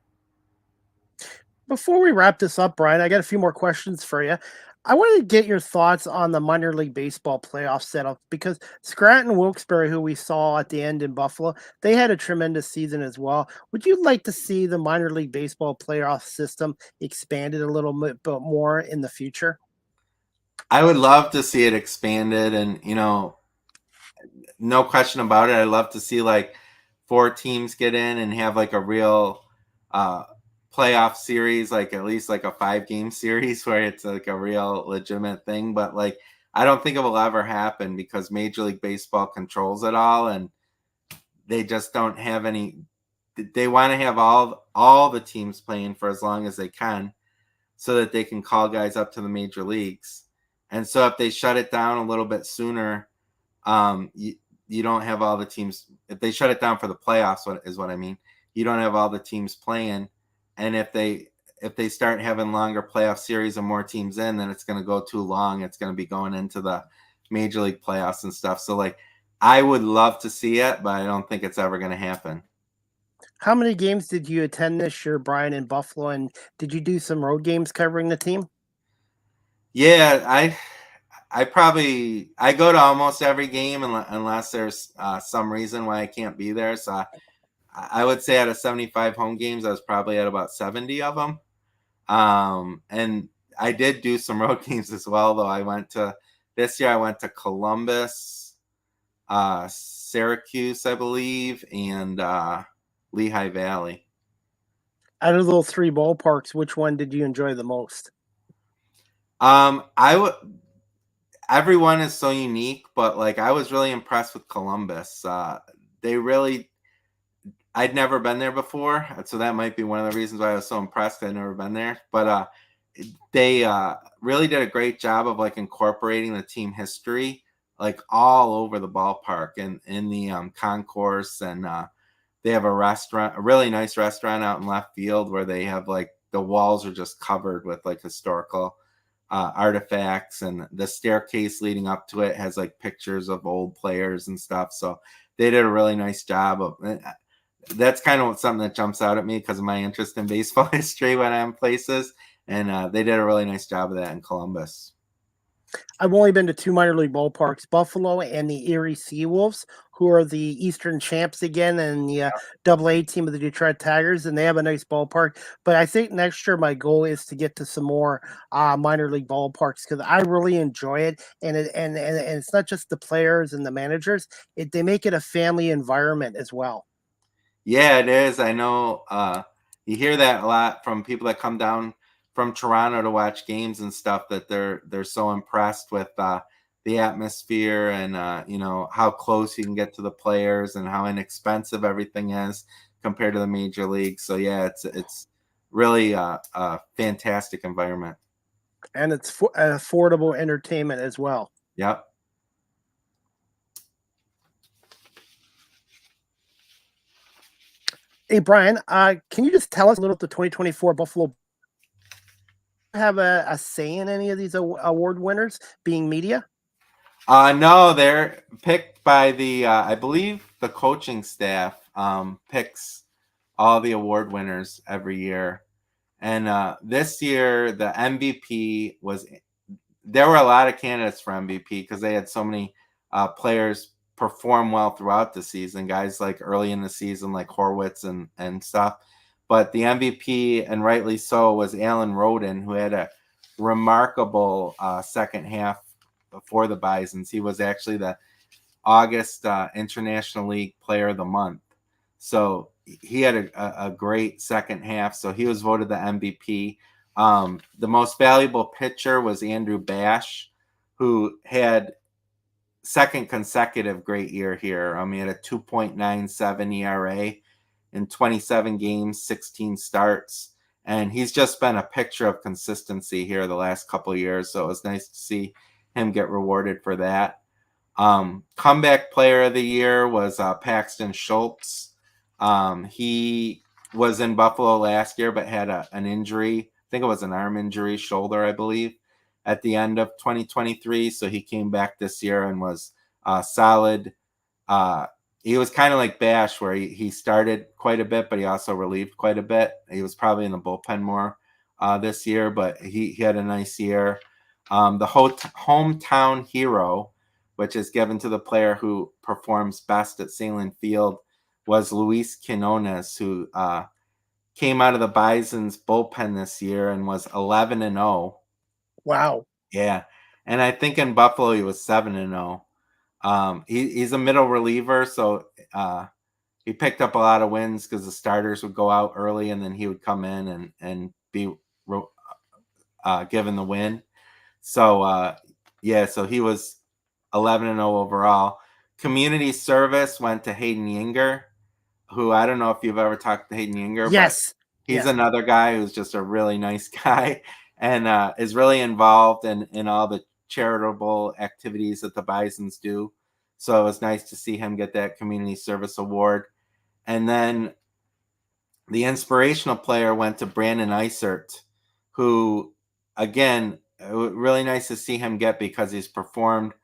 Before we wrap this up, Brian, I got a few more questions for you. I wanted to get your thoughts on the minor league baseball playoff setup because Scranton Wilkes-Barre, who we saw at the end in Buffalo, they had a tremendous season as well. Would you like to see the minor league baseball playoff system expanded a little bit more in the future? I would love to see it expanded, and you know, no question about it. I'd love to see like 4 teams get in and have like a real uh playoff series, like at least like a 5 game series where it's like a real legitimate thing. But like I don't think it will ever happen because Major League Baseball controls it all, and they just don't have any. They want to have all the teams playing for as long as they can, so that they can call guys up to the major leagues. And so if they shut it down a little bit sooner, you don't have all the teams. If they shut it down for the playoffs, what I mean, you don't have all the teams playing. And if they start having longer playoff series and more teams in, then it's going to go too long. It's going to be going into the major league playoffs and stuff. So like, I would love to see it, but I don't think it's ever going to happen. How many games did you attend this year, Brian, in Buffalo? And did you do some road games covering the team? Yeah, I go to almost every game unless there's some reason why I can't be there. So I would say out of 75 home games, I was probably at about 70 of them. And I did do some road games as well, though. This year I went to Columbus, Syracuse, I believe, and Lehigh Valley. Out of those three ballparks, which one did you enjoy the most? I would. Everyone is so unique, but like I was really impressed with Columbus. They really, I'd never been there before, so that might be one of the reasons why I was so impressed. I'd never been there, but they really did a great job of like incorporating the team history like all over the ballpark and in the concourse, and they have a really nice restaurant out in left field where they have like the walls are just covered with like historical artifacts, and the staircase leading up to it has like pictures of old players and stuff. So they did a really nice job of. That's kind of something that jumps out at me because of my interest in baseball history when I'm places, and they did a really nice job of that in Columbus. I've only been to two minor league ballparks, Buffalo and the Erie Seawolves, who are the Eastern champs again, and the Double A team of the Detroit Tigers, and they have a nice ballpark. But I think next year my goal is to get to some more minor league ballparks because I really enjoy it, and it's not just the players and the managers; they make it a family environment as well. Yeah, it is. I know you hear that a lot from people that come down from Toronto to watch games and stuff, that they're so impressed with the atmosphere, and you know how close you can get to the players and how inexpensive everything is compared to the major league. So yeah, it's really a fantastic environment. And it's affordable entertainment as well. Yep. Hey Brian, can you just tell us a little about the 2024 Buffalo have a say in any of these award winners being media? No, they're picked by the I believe the coaching staff picks all the award winners every year. And this year the MVP was, there were a lot of candidates for MVP because they had so many players perform well throughout the season, guys like early in the season like Horwitz and stuff. But the MVP, and rightly so, was Alan Roden, who had a remarkable second half before the Bisons. He was actually the August International League Player of the Month. So he had a great second half. So he was voted the MVP. The most valuable pitcher was Andrew Bash, who had second consecutive great year here. He had a 2.97 ERA in 27 games, 16 starts. and he's just been a picture of consistency here the last couple of years. So it was nice to see him get rewarded for that. Comeback player of the year was Paxton Schultz. He was in Buffalo last year, but had an injury. I think it was an arm injury, shoulder, I believe, at the end of 2023. So he came back this year and was solid. He was kind of like Bash, where he started quite a bit, but he also relieved quite a bit. He was probably in the bullpen more this year, but he had a nice year. The hometown hero, which is given to the player who performs best at Salem Field, was Luis Quinones, who came out of the Bison's bullpen this year and was 11-0. Wow. Yeah, and I think in Buffalo he was 7-0. He's a middle reliever, so he picked up a lot of wins because the starters would go out early and then he would come in and be given the win. So so he was 11-0 overall. Community service went to Hayden Yinger, who I don't know if you've ever talked to Hayden Yinger, Yes. but he's Yes. another guy who's just a really nice guy and is really involved in all the charitable activities that the Bisons do. So it was nice to see him get that community service award. And then the inspirational player went to Brandon Eisert, who, again, really nice to see him get because he's performed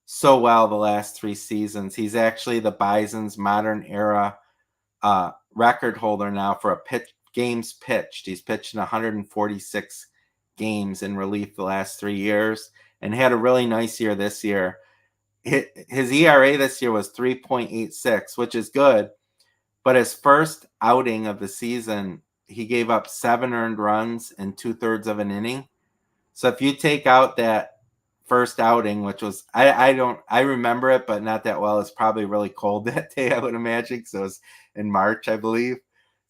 so well the last 3 seasons. He's actually the Bison's modern era record holder now for games pitched. He's pitched in 146 games in relief the last 3 years and had a really nice year this year. His ERA this year was 3.86, which is good. But his first outing of the season, he gave up 7 earned runs in 2/3 of an inning. So if you take out that first outing, which was I remember it, but not that well. It's probably really cold that day, I would imagine, because it was in March, I believe.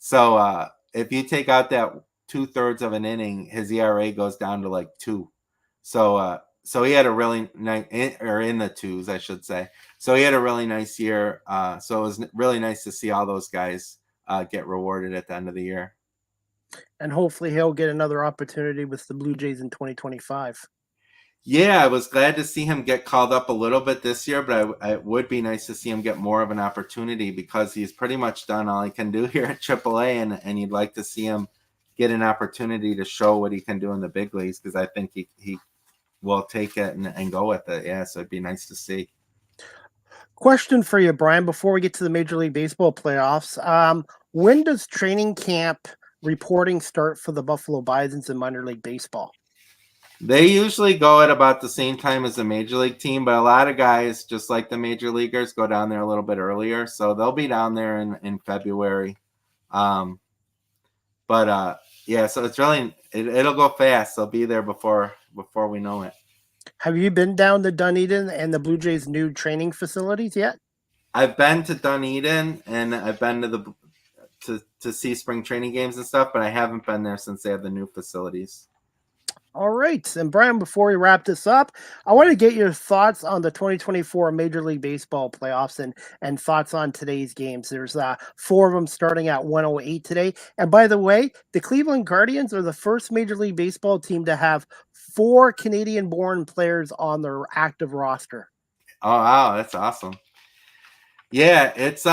So if you take out that 2/3 of an inning, his ERA goes down to like 2. So he had a really nice, or in the 2s, I should say. So he had a really nice year. So it was really nice to see all those guys get rewarded at the end of the year. And hopefully he'll get another opportunity with the Blue Jays in 2025. Yeah, I was glad to see him get called up a little bit this year, but it would be nice to see him get more of an opportunity because he's pretty much done all he can do here at AAA, and you'd like to see him get an opportunity to show what he can do in the big leagues because I think he will take it and go with it. Yeah, so it'd be nice to see. Question for you, Brian, before we get to the Major League Baseball playoffs. When does training camp reporting start for the Buffalo Bisons in minor league baseball? They usually go at about the same time as the major league team, but a lot of guys, just like the major leaguers, go down there a little bit earlier. So they'll be down there in February. So it's really it'll go fast. They'll be there before we know it. Have you been down to Dunedin and the Blue Jays' new training facilities yet? I've been to Dunedin and I've been to see spring training games and stuff, but I haven't been there since they have the new facilities. All right. And Brian, before we wrap this up, I want to get your thoughts on the 2024 Major League Baseball playoffs and thoughts on today's games. There's 4 of them starting at 1:08 today. And by the way, the Cleveland Guardians are the first Major League Baseball team to have 4 Canadian-born players on their active roster. Oh, wow. That's awesome. Yeah, it's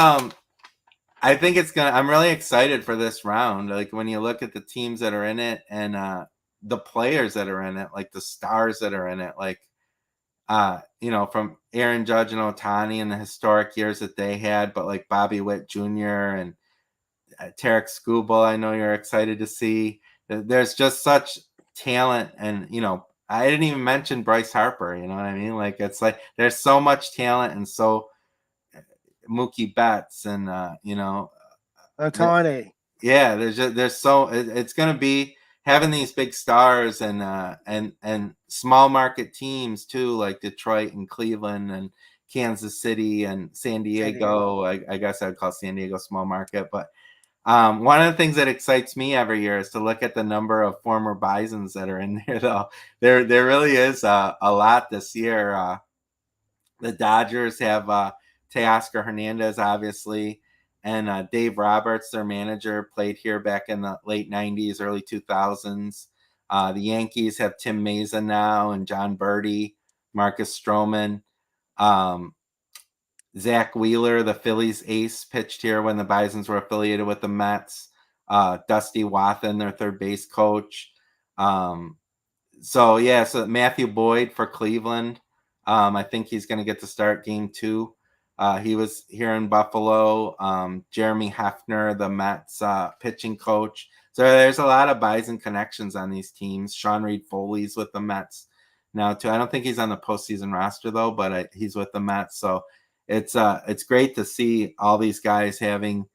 I think I'm really excited for this round. Like when you look at the teams that are in it and the players that are in it, like the stars that are in it, like from Aaron Judge and Ohtani and the historic years that they had, but like Bobby Witt Jr. and Tarek Skubal, I know you're excited to see. There's just such talent, and I didn't even mention Bryce Harper. You know what I mean? Like it's like there's so much talent, and so Mookie Betts and Ohtani. Yeah, it's gonna be having these big stars and small market teams too, like Detroit and Cleveland and Kansas City and San Diego. I guess I'd call San Diego small market, but one of the things that excites me every year is to look at the number of former Bisons that are in there. Though there really is a lot this year. The Dodgers have Teoscar Hernandez, obviously. and Dave Roberts, their manager, played here back in the late 90s, early 2000s. The Yankees have Tim Mesa now and John Birdie, Marcus Stroman. Zach Wheeler, the Phillies ace, pitched here when the Bisons were affiliated with the Mets. Dusty Wathan, their third base coach. So Matthew Boyd for Cleveland. I think he's going to get to start game 2. He was here in Buffalo. Jeremy Hefner, the Mets pitching coach. So there's a lot of Bison connections on these teams. Sean Reed Foley's with the Mets now too. I don't think he's on the postseason roster though, but he's with the Mets. So it's great to see all these guys having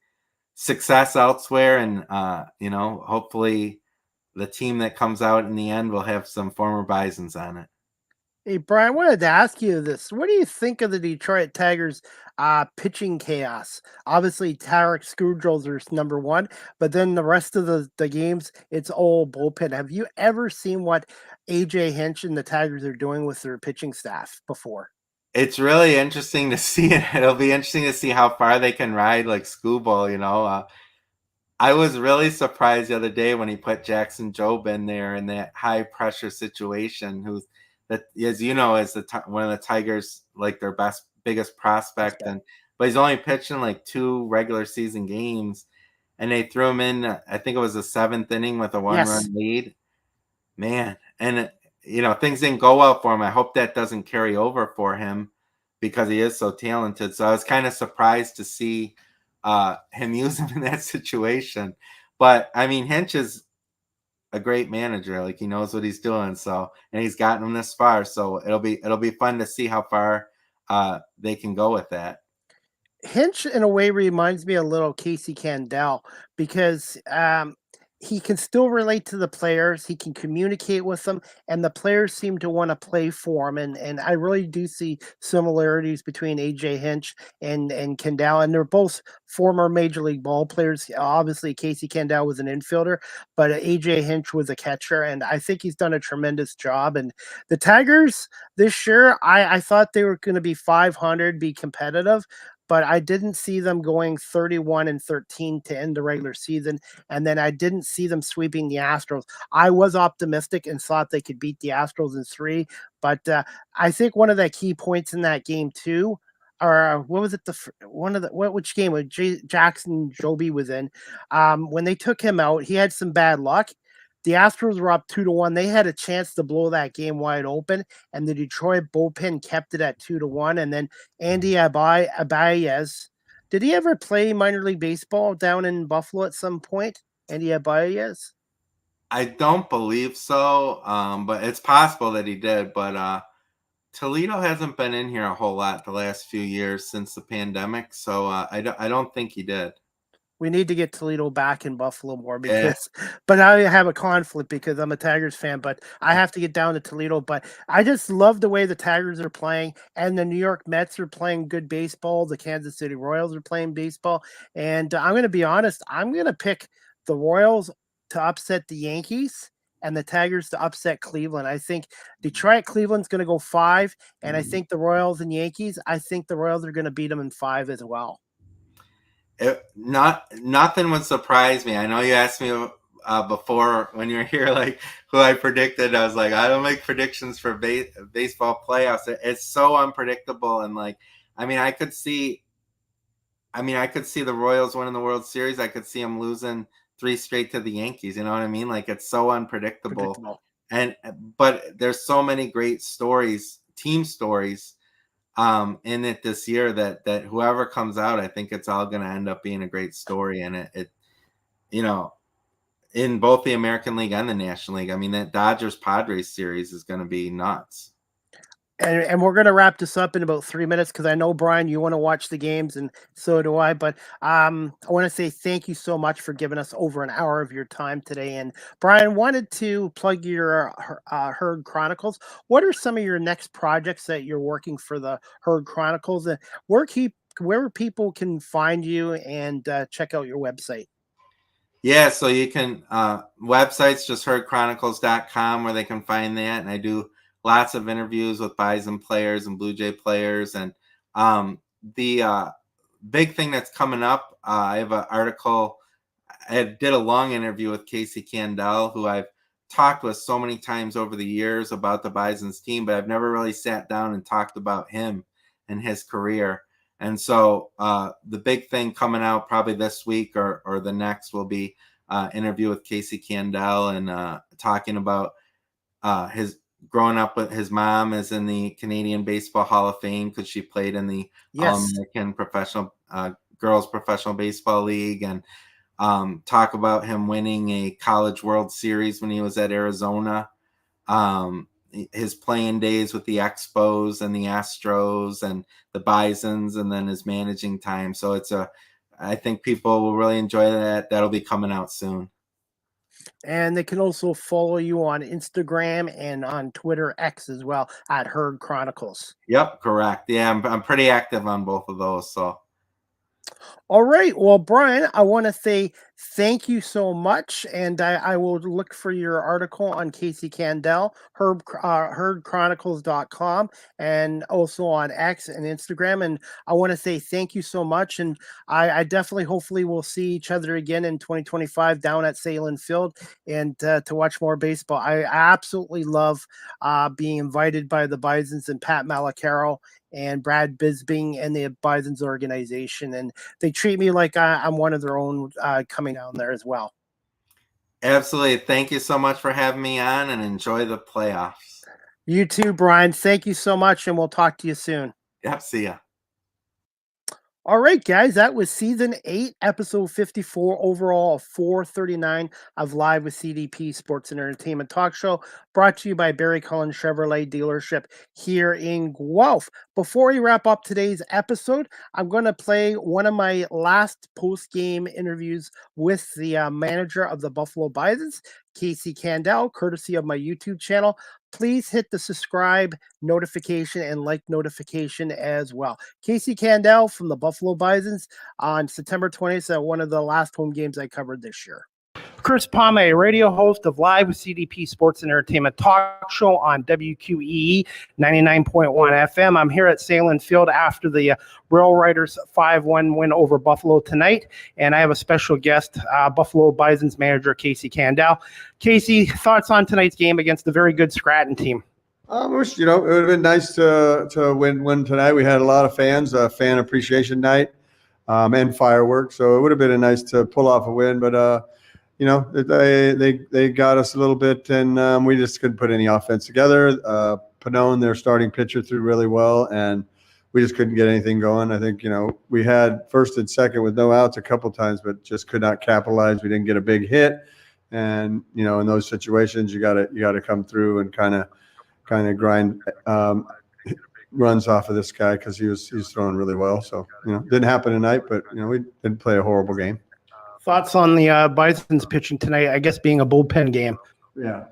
success elsewhere, and hopefully the team that comes out in the end will have some former Bisons on it. Hey, Brian, I wanted to ask you this. What do you think of the Detroit Tigers pitching chaos? Obviously, Tarek Screwdriver's number one, but then the rest of the games, it's all bullpen. Have you ever seen what AJ Hinch and the Tigers are doing with their pitching staff before? It's really interesting to see it. It'll be interesting to see how far they can ride like Scooble, I was really surprised the other day when he put Jackson Jobe in there in that high pressure situation, who's that, as you know, is one of the Tigers, like their biggest prospect, but he's only pitching like 2 regular season games, and they threw him in. I think it was the 7th inning with a 1-run lead. Man, and things didn't go well for him. I hope that doesn't carry over for him because he is so talented. So I was kind of surprised to see him use him in that situation. But I mean, Hinch is a great manager. Like, he knows what he's doing. So, and he's gotten them this far. So it'll be fun to see how far they can go with that. Hinch, in a way, reminds me a little Casey Candell because he can still relate to the players. He can communicate with them, and the players seem to want to play for him. And I really do see similarities between AJ Hinch and Candell, and they're both former Major League ball players. Obviously, Casey Candell was an infielder, but AJ Hinch was a catcher, and I think he's done a tremendous job. And the Tigers this year, I thought they were going to be 500, be competitive, but I didn't see them going 31-13 to end the regular season. And then I didn't see them sweeping the Astros. I was optimistic and thought they could beat the Astros in 3, but I think one of the key points in that game too, or what was it? Which game was Jackson Joby was in? When they took him out, he had some bad luck. The Astros were up 2-1. They had a chance to blow that game wide open, and the Detroit bullpen kept it at 2-1. And then Andy Abayez, did he ever play minor league baseball down in Buffalo at some point? Andy Abayez? I don't believe so, but it's possible that he did. But Toledo hasn't been in here a whole lot the last few years since the pandemic, so I don't think he did. We need to get Toledo back in Buffalo more because, but I have a conflict because I'm a Tigers fan, but I have to get down to Toledo. But I just love the way the Tigers are playing, and the New York Mets are playing good baseball. The Kansas City Royals are playing baseball. And I'm going to be honest, I'm going to pick the Royals to upset the Yankees and the Tigers to upset Cleveland. I think Detroit, Cleveland's going to go 5, and I think the Royals and Yankees, I think the Royals are going to beat them in 5 as well. Nothing would surprise me. I know you asked me before when you were here, like who I predicted. I was like, I don't make predictions for baseball playoffs. It's so unpredictable, and I could see the Royals winning the World Series. I could see them losing 3 straight to the Yankees. You know what I mean? Like, it's so unpredictable. But there's so many great stories, team stories, in it this year that whoever comes out, I think it's all going to end up being a great story. And it in both the American League and the National League. I mean, that Dodgers Padres series is going to be nuts. And we're going to wrap this up in about 3 minutes because I know, Brian, you want to watch the games, and so do I. But I want to say thank you so much for giving us over an hour of your time today. And Brian, wanted to plug your Herd Chronicles. What are some of your next projects that you're working for the Herd Chronicles? And where people can find you and check out your website? Yeah, so you can websites just herdchronicles.com where they can find that, and I do lots of interviews with Bison players and Blue Jay players, and the big thing that's coming up, I have an article. I did a long interview with Casey Candell, who I've talked with so many times over the years about the Bison's team, but I've never really sat down and talked about him and his career. And so the big thing coming out probably this week or the next will be interview with Casey Candell and talking about his growing up with his mom is in the Canadian Baseball Hall of Fame because she played in the All-American professional girls professional baseball league, and talk about him winning a College World Series when he was at Arizona, his playing days with the Expos and the Astros and the Bisons, and then his managing time. So I think people will really enjoy that. That'll be coming out soon. And they can also follow you on Instagram and on Twitter X as well at Herd Chronicles. Yep, correct. Yeah, I'm pretty active on both of those. So. All right. Well, Brian, I want to say thank you so much. And I will look for your article on Casey Candell, herdchronicles.com, and also on X and Instagram. And I want to say thank you so much. And I definitely, hopefully, we'll see each other again in 2025 down at Salem Field and to watch more baseball. I absolutely love being invited by the Bisons and Pat Malacaro and Brad Bisbing and the Bison's organization. And they treat me like I'm one of their own coming down there as well. Absolutely. Thank you so much for having me on, and enjoy the playoffs. You too, Brian. Thank you so much, and we'll talk to you soon. Yep. See ya. All right, guys, that was season 8, episode 54, overall of 439 of Live with CDP Sports and Entertainment Talk Show, brought to you by Barry Cullen Chevrolet dealership here in Guelph. Before we wrap up today's episode, I'm going to play one of my last post-game interviews with the manager of the Buffalo Bisons, Casey Candell, courtesy of my YouTube channel. Please hit the subscribe notification and like notification as well. Casey Candell from the Buffalo Bisons on September 20th at one of the last home games I covered this year. Chris Palme, radio host of Live with CDP Sports and Entertainment Talk Show on WQEE 99.1 FM. I'm here at Salem Field after the Rail Riders 5-1 win over Buffalo tonight, and I have a special guest, Buffalo Bison's manager, Casey Candell. Casey, thoughts on tonight's game against the very good Scranton team? I wish, it would have been nice to win tonight. We had a lot of fans, fan appreciation night, and fireworks, so it would have been nice to pull off a win, but they got us a little bit, and we just couldn't put any offense together. Pannone, their starting pitcher, threw really well, and we just couldn't get anything going. I think, we had first and second with no outs a couple times, but just could not capitalize. We didn't get a big hit, and in those situations, you gotta come through and kind of grind runs off of this guy because he's throwing really well. So didn't happen tonight, but we didn't play a horrible game. Thoughts on the Bison's pitching tonight, I guess being a bullpen game? Yeah.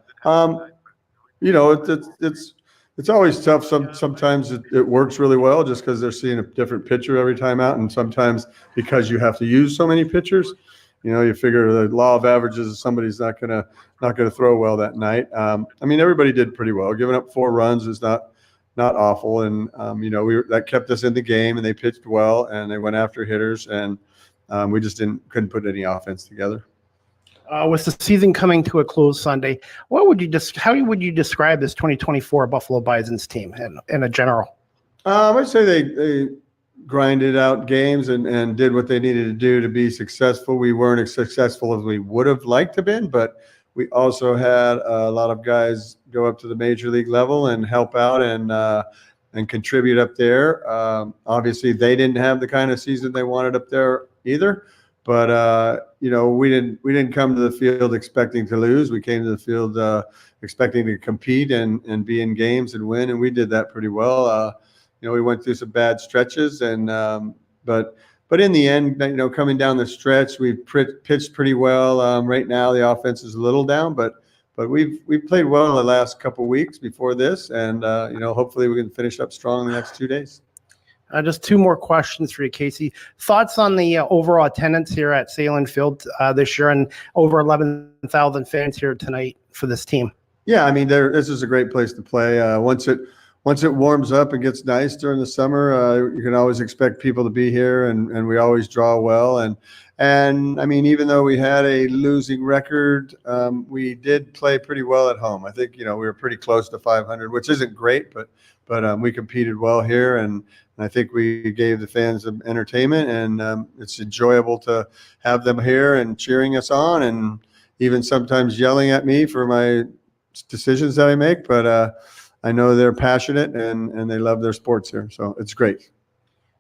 It's always tough. Sometimes it works really well just because they're seeing a different pitcher every time out, and sometimes because you have to use so many pitchers, you figure the law of averages is somebody's not gonna throw well that night. Everybody did pretty well. Giving up 4 runs is not awful, and that kept us in the game, and they pitched well, and they went after hitters, and we just couldn't put any offense together. With the season coming to a close Sunday, how would you describe this 2024 Buffalo Bison's team in a general? I'd say they grinded out games and did what they needed to do to be successful. We weren't as successful as we would have liked to have been, but we also had a lot of guys go up to the major league level and help out and contribute up there. Obviously, they didn't have the kind of season they wanted up there either. But we didn't come to the field expecting to lose. We came to the field expecting to compete and be in games and win, and we did that pretty well. We went through some bad stretches, and but in the end, coming down the stretch, we pitched pretty well. Right now, the offense is a little down, but we've played well in the last couple of weeks before this, and hopefully we can finish up strong in the next 2 days. Just 2 more questions for you, Casey. Thoughts on the overall attendance here at Salem Field this year, and over 11,000 fans here tonight for this team? Yeah, this is a great place to play. Once once it warms up and gets nice during the summer, you can always expect people to be here, and we always draw well. And I mean, even though we had a losing record, we did play pretty well at home. I think, we were pretty close to 500, which isn't great, but we competed well here, and I think we gave the fans some entertainment, and it's enjoyable to have them here and cheering us on, and even sometimes yelling at me for my decisions that I make. But I know they're passionate and they love their sports here, so it's great.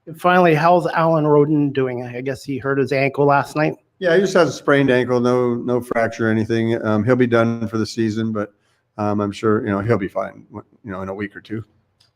And finally, how's Alan Roden doing? I guess he hurt his ankle last night. Yeah, he just has a sprained ankle, no fracture or anything. He'll be done for the season, but I'm sure he'll be fine. In a week or two.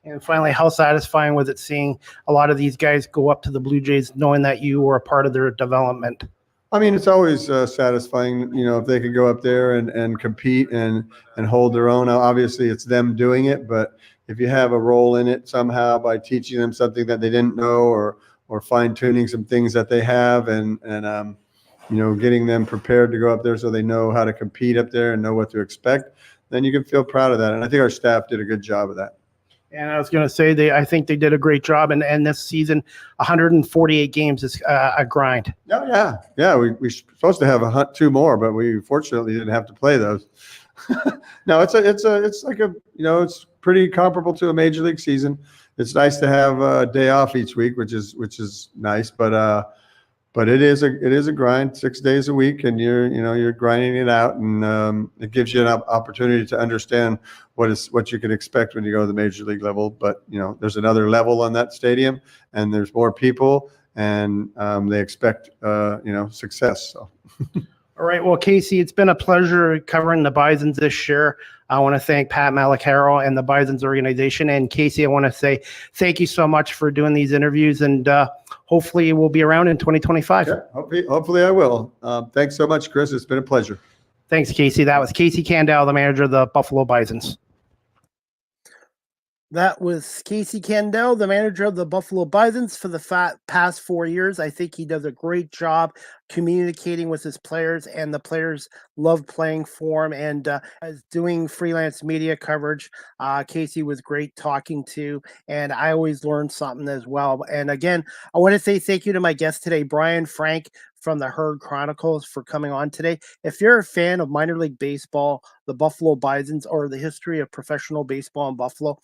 And finally, how satisfying was it seeing a lot of these guys go up to the Blue Jays, knowing that you were a part of their development? I mean, it's always satisfying, if they could go up there and compete and hold their own. Now, obviously, it's them doing it, but if you have a role in it somehow by teaching them something that they didn't know, or fine tuning some things that they have, and getting them prepared to go up there so they know how to compete up there and know what to expect, then you can feel proud of that. And I think our staff did a good job of that. And I was going to say, I think they did a great job. And this season, 148 games is a grind. Yeah. We're supposed to have 2 more, but we fortunately didn't have to play those. No, it's like it's pretty comparable to a major league season. It's nice to have a day off each week, which is nice. But it is a grind, 6 days a week, and you're grinding it out, and it gives you an opportunity to understand what you can expect when you go to the major league level. But there's another level on that stadium, and there's more people, and they expect success. So. All right. Well, Casey, it's been a pleasure covering the Bisons this year. I want to thank Pat Malacaro and the Bisons organization. And Casey, I want to say thank you so much for doing these interviews, and hopefully we'll be around in 2025. Yeah, hopefully I will. Thanks so much, Chris. It's been a pleasure. Thanks, Casey. That was Casey Candell, the manager of the Buffalo Bisons. That was Casey Candell, the manager of the Buffalo Bisons for the past 4 years. I think he does a great job communicating with his players, and the players love playing for him, and as doing freelance media coverage. Casey was great talking to, and I always learned something as well. And again, I want to say thank you to my guest today, Brian Frank from the Herd Chronicles, for coming on today. If you're a fan of minor league baseball, the Buffalo Bisons, or the history of professional baseball in Buffalo,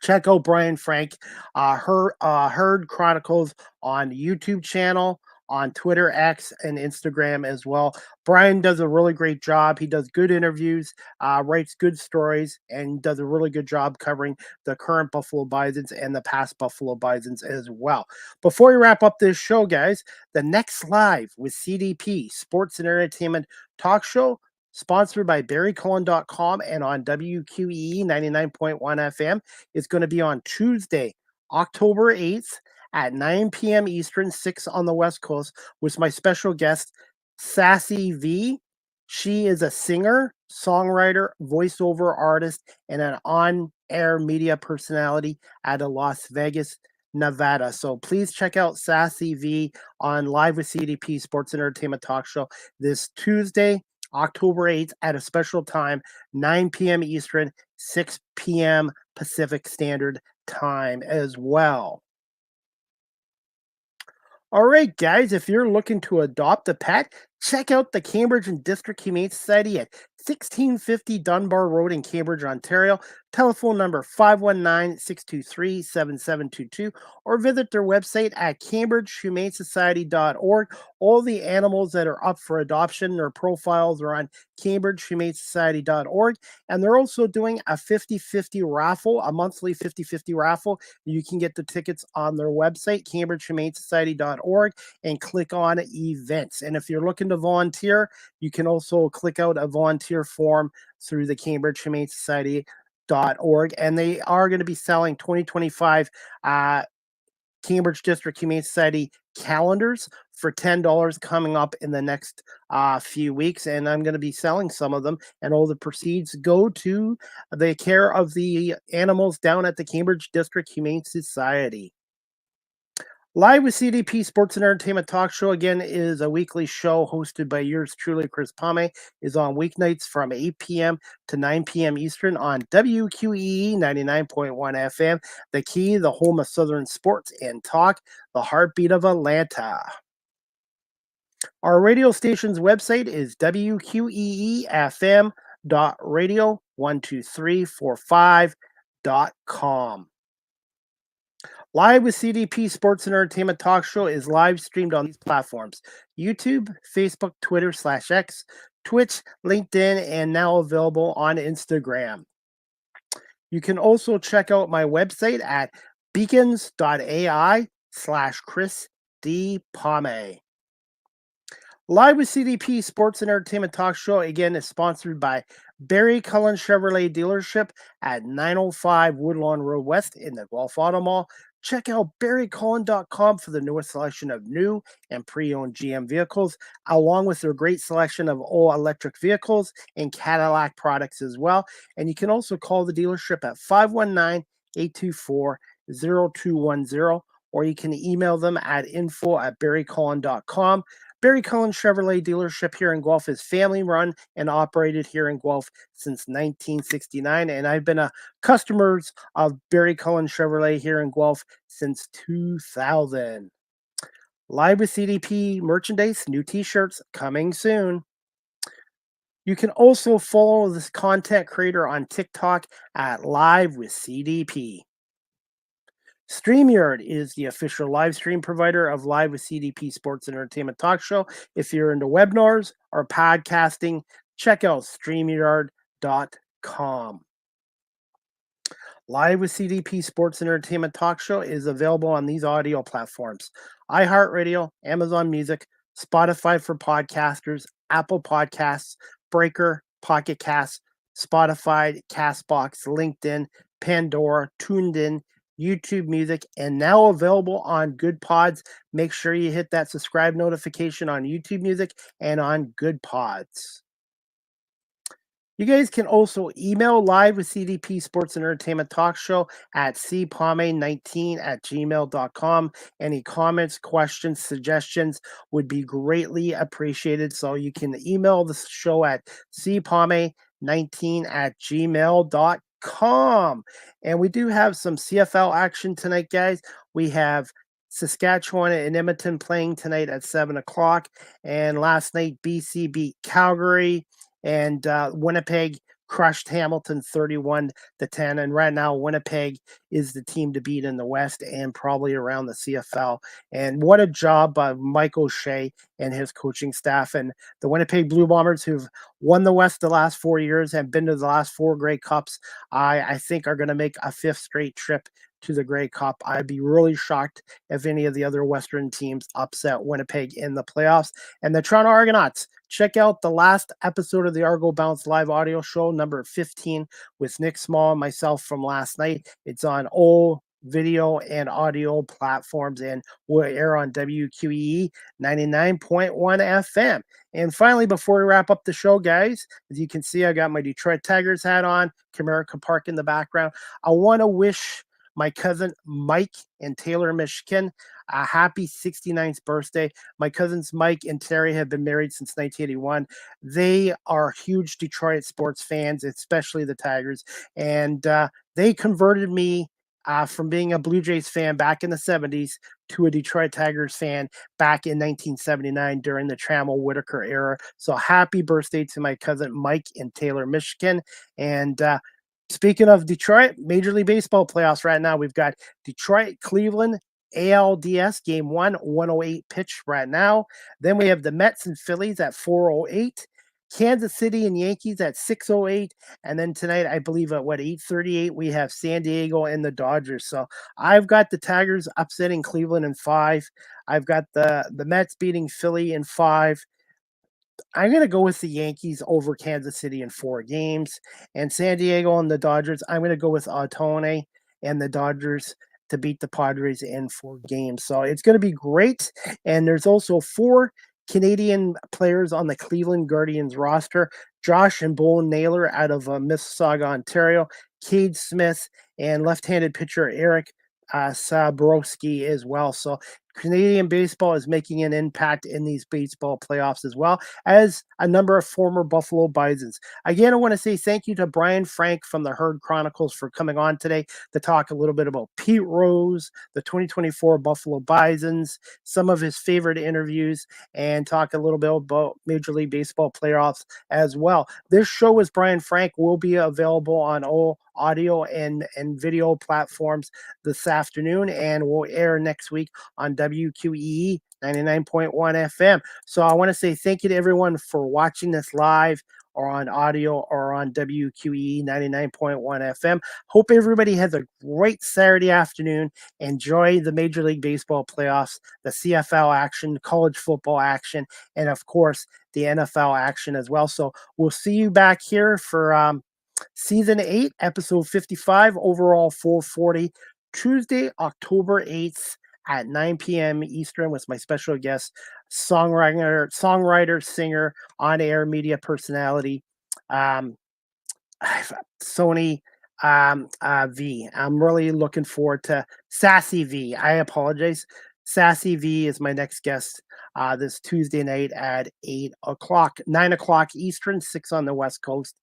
check out Brian Frank, Herd Chronicles on YouTube channel, on Twitter, X, and Instagram as well. Brian does a really great job. He does good interviews, writes good stories, and does a really good job covering the current Buffalo Bisons and the past Buffalo Bisons as well. Before we wrap up this show, guys, the next Live with CDP Sports and Entertainment Talk Show, sponsored by BarryCullen.com and on WQEE 99.1 FM, is going to be on Tuesday, October 8th at 9 p.m. Eastern, 6 on the West Coast, with my special guest, Sassy V. She is a singer, songwriter, voiceover artist, and an on-air media personality out of Las Vegas, Nevada. So please check out Sassy V on Live with CDP Sports and Entertainment Talk Show this Tuesday, October 8th at a special time, 9 p.m. Eastern, 6 p.m. Pacific Standard Time as well. All right, guys, if you're looking to adopt a pet, check out the Cambridge and District Humane Society at 1650 Dunbar Road in Cambridge, Ontario. Telephone number 519-623-7722, or visit their website at cambridgehumanesociety.org. All the animals that are up for adoption, their profiles are on cambridgehumanesociety.org. And they're also doing a 50-50 raffle, a monthly 50-50 raffle. You can get the tickets on their website, cambridgehumanesociety.org, and click on events. And if you're looking to volunteer, you can also click out a volunteer form through the Cambridge Humane Society.org, and they are going to be selling 2025 Cambridge District Humane Society calendars for $10 coming up in the next few weeks, and I'm going to be selling some of them, and all the proceeds go to the care of the animals down at the Cambridge District Humane Society. Live with CDP Sports and Entertainment Talk Show again is a weekly show hosted by yours truly, Chris Pame. Is on weeknights from 8 p.m. to 9 p.m. Eastern on WQEE 99.1 FM, the key, the home of Southern sports and talk, the heartbeat of Atlanta. Our radio station's website is wqeefm.radio12345.com. Live with CDP Sports and Entertainment Talk Show is live streamed on these platforms: YouTube, Facebook, Twitter /X, Twitch, LinkedIn, and now available on Instagram. You can also check out my website at beacons.ai/Chris D. Pame. Live with CDP Sports and Entertainment Talk Show again is sponsored by Barry Cullen Chevrolet Dealership at 905 Woodlawn Road West in the Guelph Auto Mall. Check out barrycullen.com for the newest selection of new and pre-owned GM vehicles, along with their great selection of all electric vehicles and Cadillac products as well. And you can also call the dealership at 519-824-0210, or you can email them at info@barrycullen.com. Barry Cullen Chevrolet Dealership here in Guelph is family run and operated here in Guelph since 1969. And I've been a customer of Barry Cullen Chevrolet here in Guelph since 2000. Live with CDP merchandise, new t-shirts coming soon. You can also follow this content creator on TikTok at Live with CDP. StreamYard is the official live stream provider of Live with CDP Sports and Entertainment Talk Show. If you're into webinars or podcasting, check out StreamYard.com. Live with CDP Sports and Entertainment Talk Show is available on these audio platforms: iHeartRadio, Amazon Music, Spotify for podcasters, Apple Podcasts, Breaker, Pocket Casts, Spotify, Castbox, LinkedIn, Pandora, TuneIn, YouTube Music, and now available on Good Pods. Make sure you hit that subscribe notification on YouTube Music and on Good Pods. You guys can also email Live with CDP Sports and Entertainment Talk Show at cpame19@gmail.com. Any comments, questions, suggestions would be greatly appreciated. So you can email the show at cpame19@gmail.com. And we do have some CFL action tonight, guys. We have Saskatchewan and Edmonton playing tonight at 7 o'clock. And last night, BC beat Calgary. And Winnipeg crushed Hamilton 31-10. And right now, Winnipeg is the team to beat in the West and probably around the CFL. And what a job by Mike O'Shea and his coaching staff. And the Winnipeg Blue Bombers, who've won the West the last 4 years and been to the last 4 Grey Cups, I think are going to make a 5th straight trip to the Grey Cup. I'd be really shocked if any of the other Western teams upset Winnipeg in the playoffs. And the Toronto Argonauts, check out the last episode of the Argo Bounce live audio show, number 15, with Nick Small and myself from last night. It's on all video and audio platforms and will air on WQEE 99.1 FM. And finally, before we wrap up the show, guys, as you can see, I got my Detroit Tigers hat on, Comerica Park in the background. I want to wish my cousin Mike in Taylor, Michigan, a happy 69th birthday. My cousins Mike and Terry have been married since 1981. They are huge Detroit sports fans, especially the Tigers. And they converted me from being a Blue Jays fan back in the 70s to a Detroit Tigers fan back in 1979 during the Trammell Whitaker era. So happy birthday to my cousin Mike in Taylor, Michigan. And speaking of Detroit, Major League Baseball playoffs right now. We've got Detroit, Cleveland, ALDS Game 1, 108 pitch right now. Then we have the Mets and Phillies at 4:08. Kansas City and Yankees at 6:08. And then tonight, I believe at 8:38, we have San Diego and the Dodgers. So I've got the Tigers upsetting Cleveland in 5. I've got the Mets beating Philly in 5. I'm going to go with the Yankees over Kansas City in 4 games. And San Diego and the Dodgers, I'm going to go with Ohtani and the Dodgers to beat the Padres in 4 games. So it's going to be great. And there's also 4 Canadian players on the Cleveland Guardians roster: Josh and Bo Naylor out of Mississauga, Ontario, Cade Smith, and left-handed pitcher Eric Sabrowski as well. So Canadian baseball is making an impact in these baseball playoffs as well as a number of former Buffalo Bisons. Again, I want to say thank you to Brian Frank from the Herd Chronicles for coming on today to talk a little bit about Pete Rose, the 2024 Buffalo Bisons, some of his favorite interviews, and talk a little bit about Major League Baseball playoffs as well. This show with Brian Frank will be available on all audio and video platforms this afternoon and will air next week on WQEE 99.1 FM. So I want to say thank you to everyone for watching this live or on audio or on WQEE 99.1 FM. Hope everybody has a great Saturday afternoon. Enjoy the Major League Baseball playoffs, the CFL action, college football action, and of course, the NFL action as well. So we'll see you back here for Season 8, Episode 55, overall 440, Tuesday, October 8th at 9 p.m. Eastern with my special guest, songwriter, singer, on-air media personality, Sony V. I'm really looking forward to Sassy V. I apologize. Sassy V is my next guest this Tuesday night at 9 o'clock Eastern, 6 on the West Coast.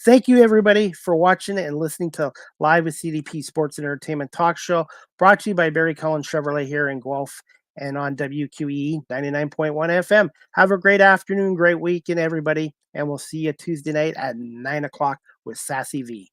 Thank you, everybody, for watching and listening to Live with CDP Sports and Entertainment Talk Show, brought to you by Barry Cullen Chevrolet here in Guelph and on WQE 99.1 FM. Have a great afternoon, great weekend, everybody, and we'll see you Tuesday night at 9 o'clock with Sassy V.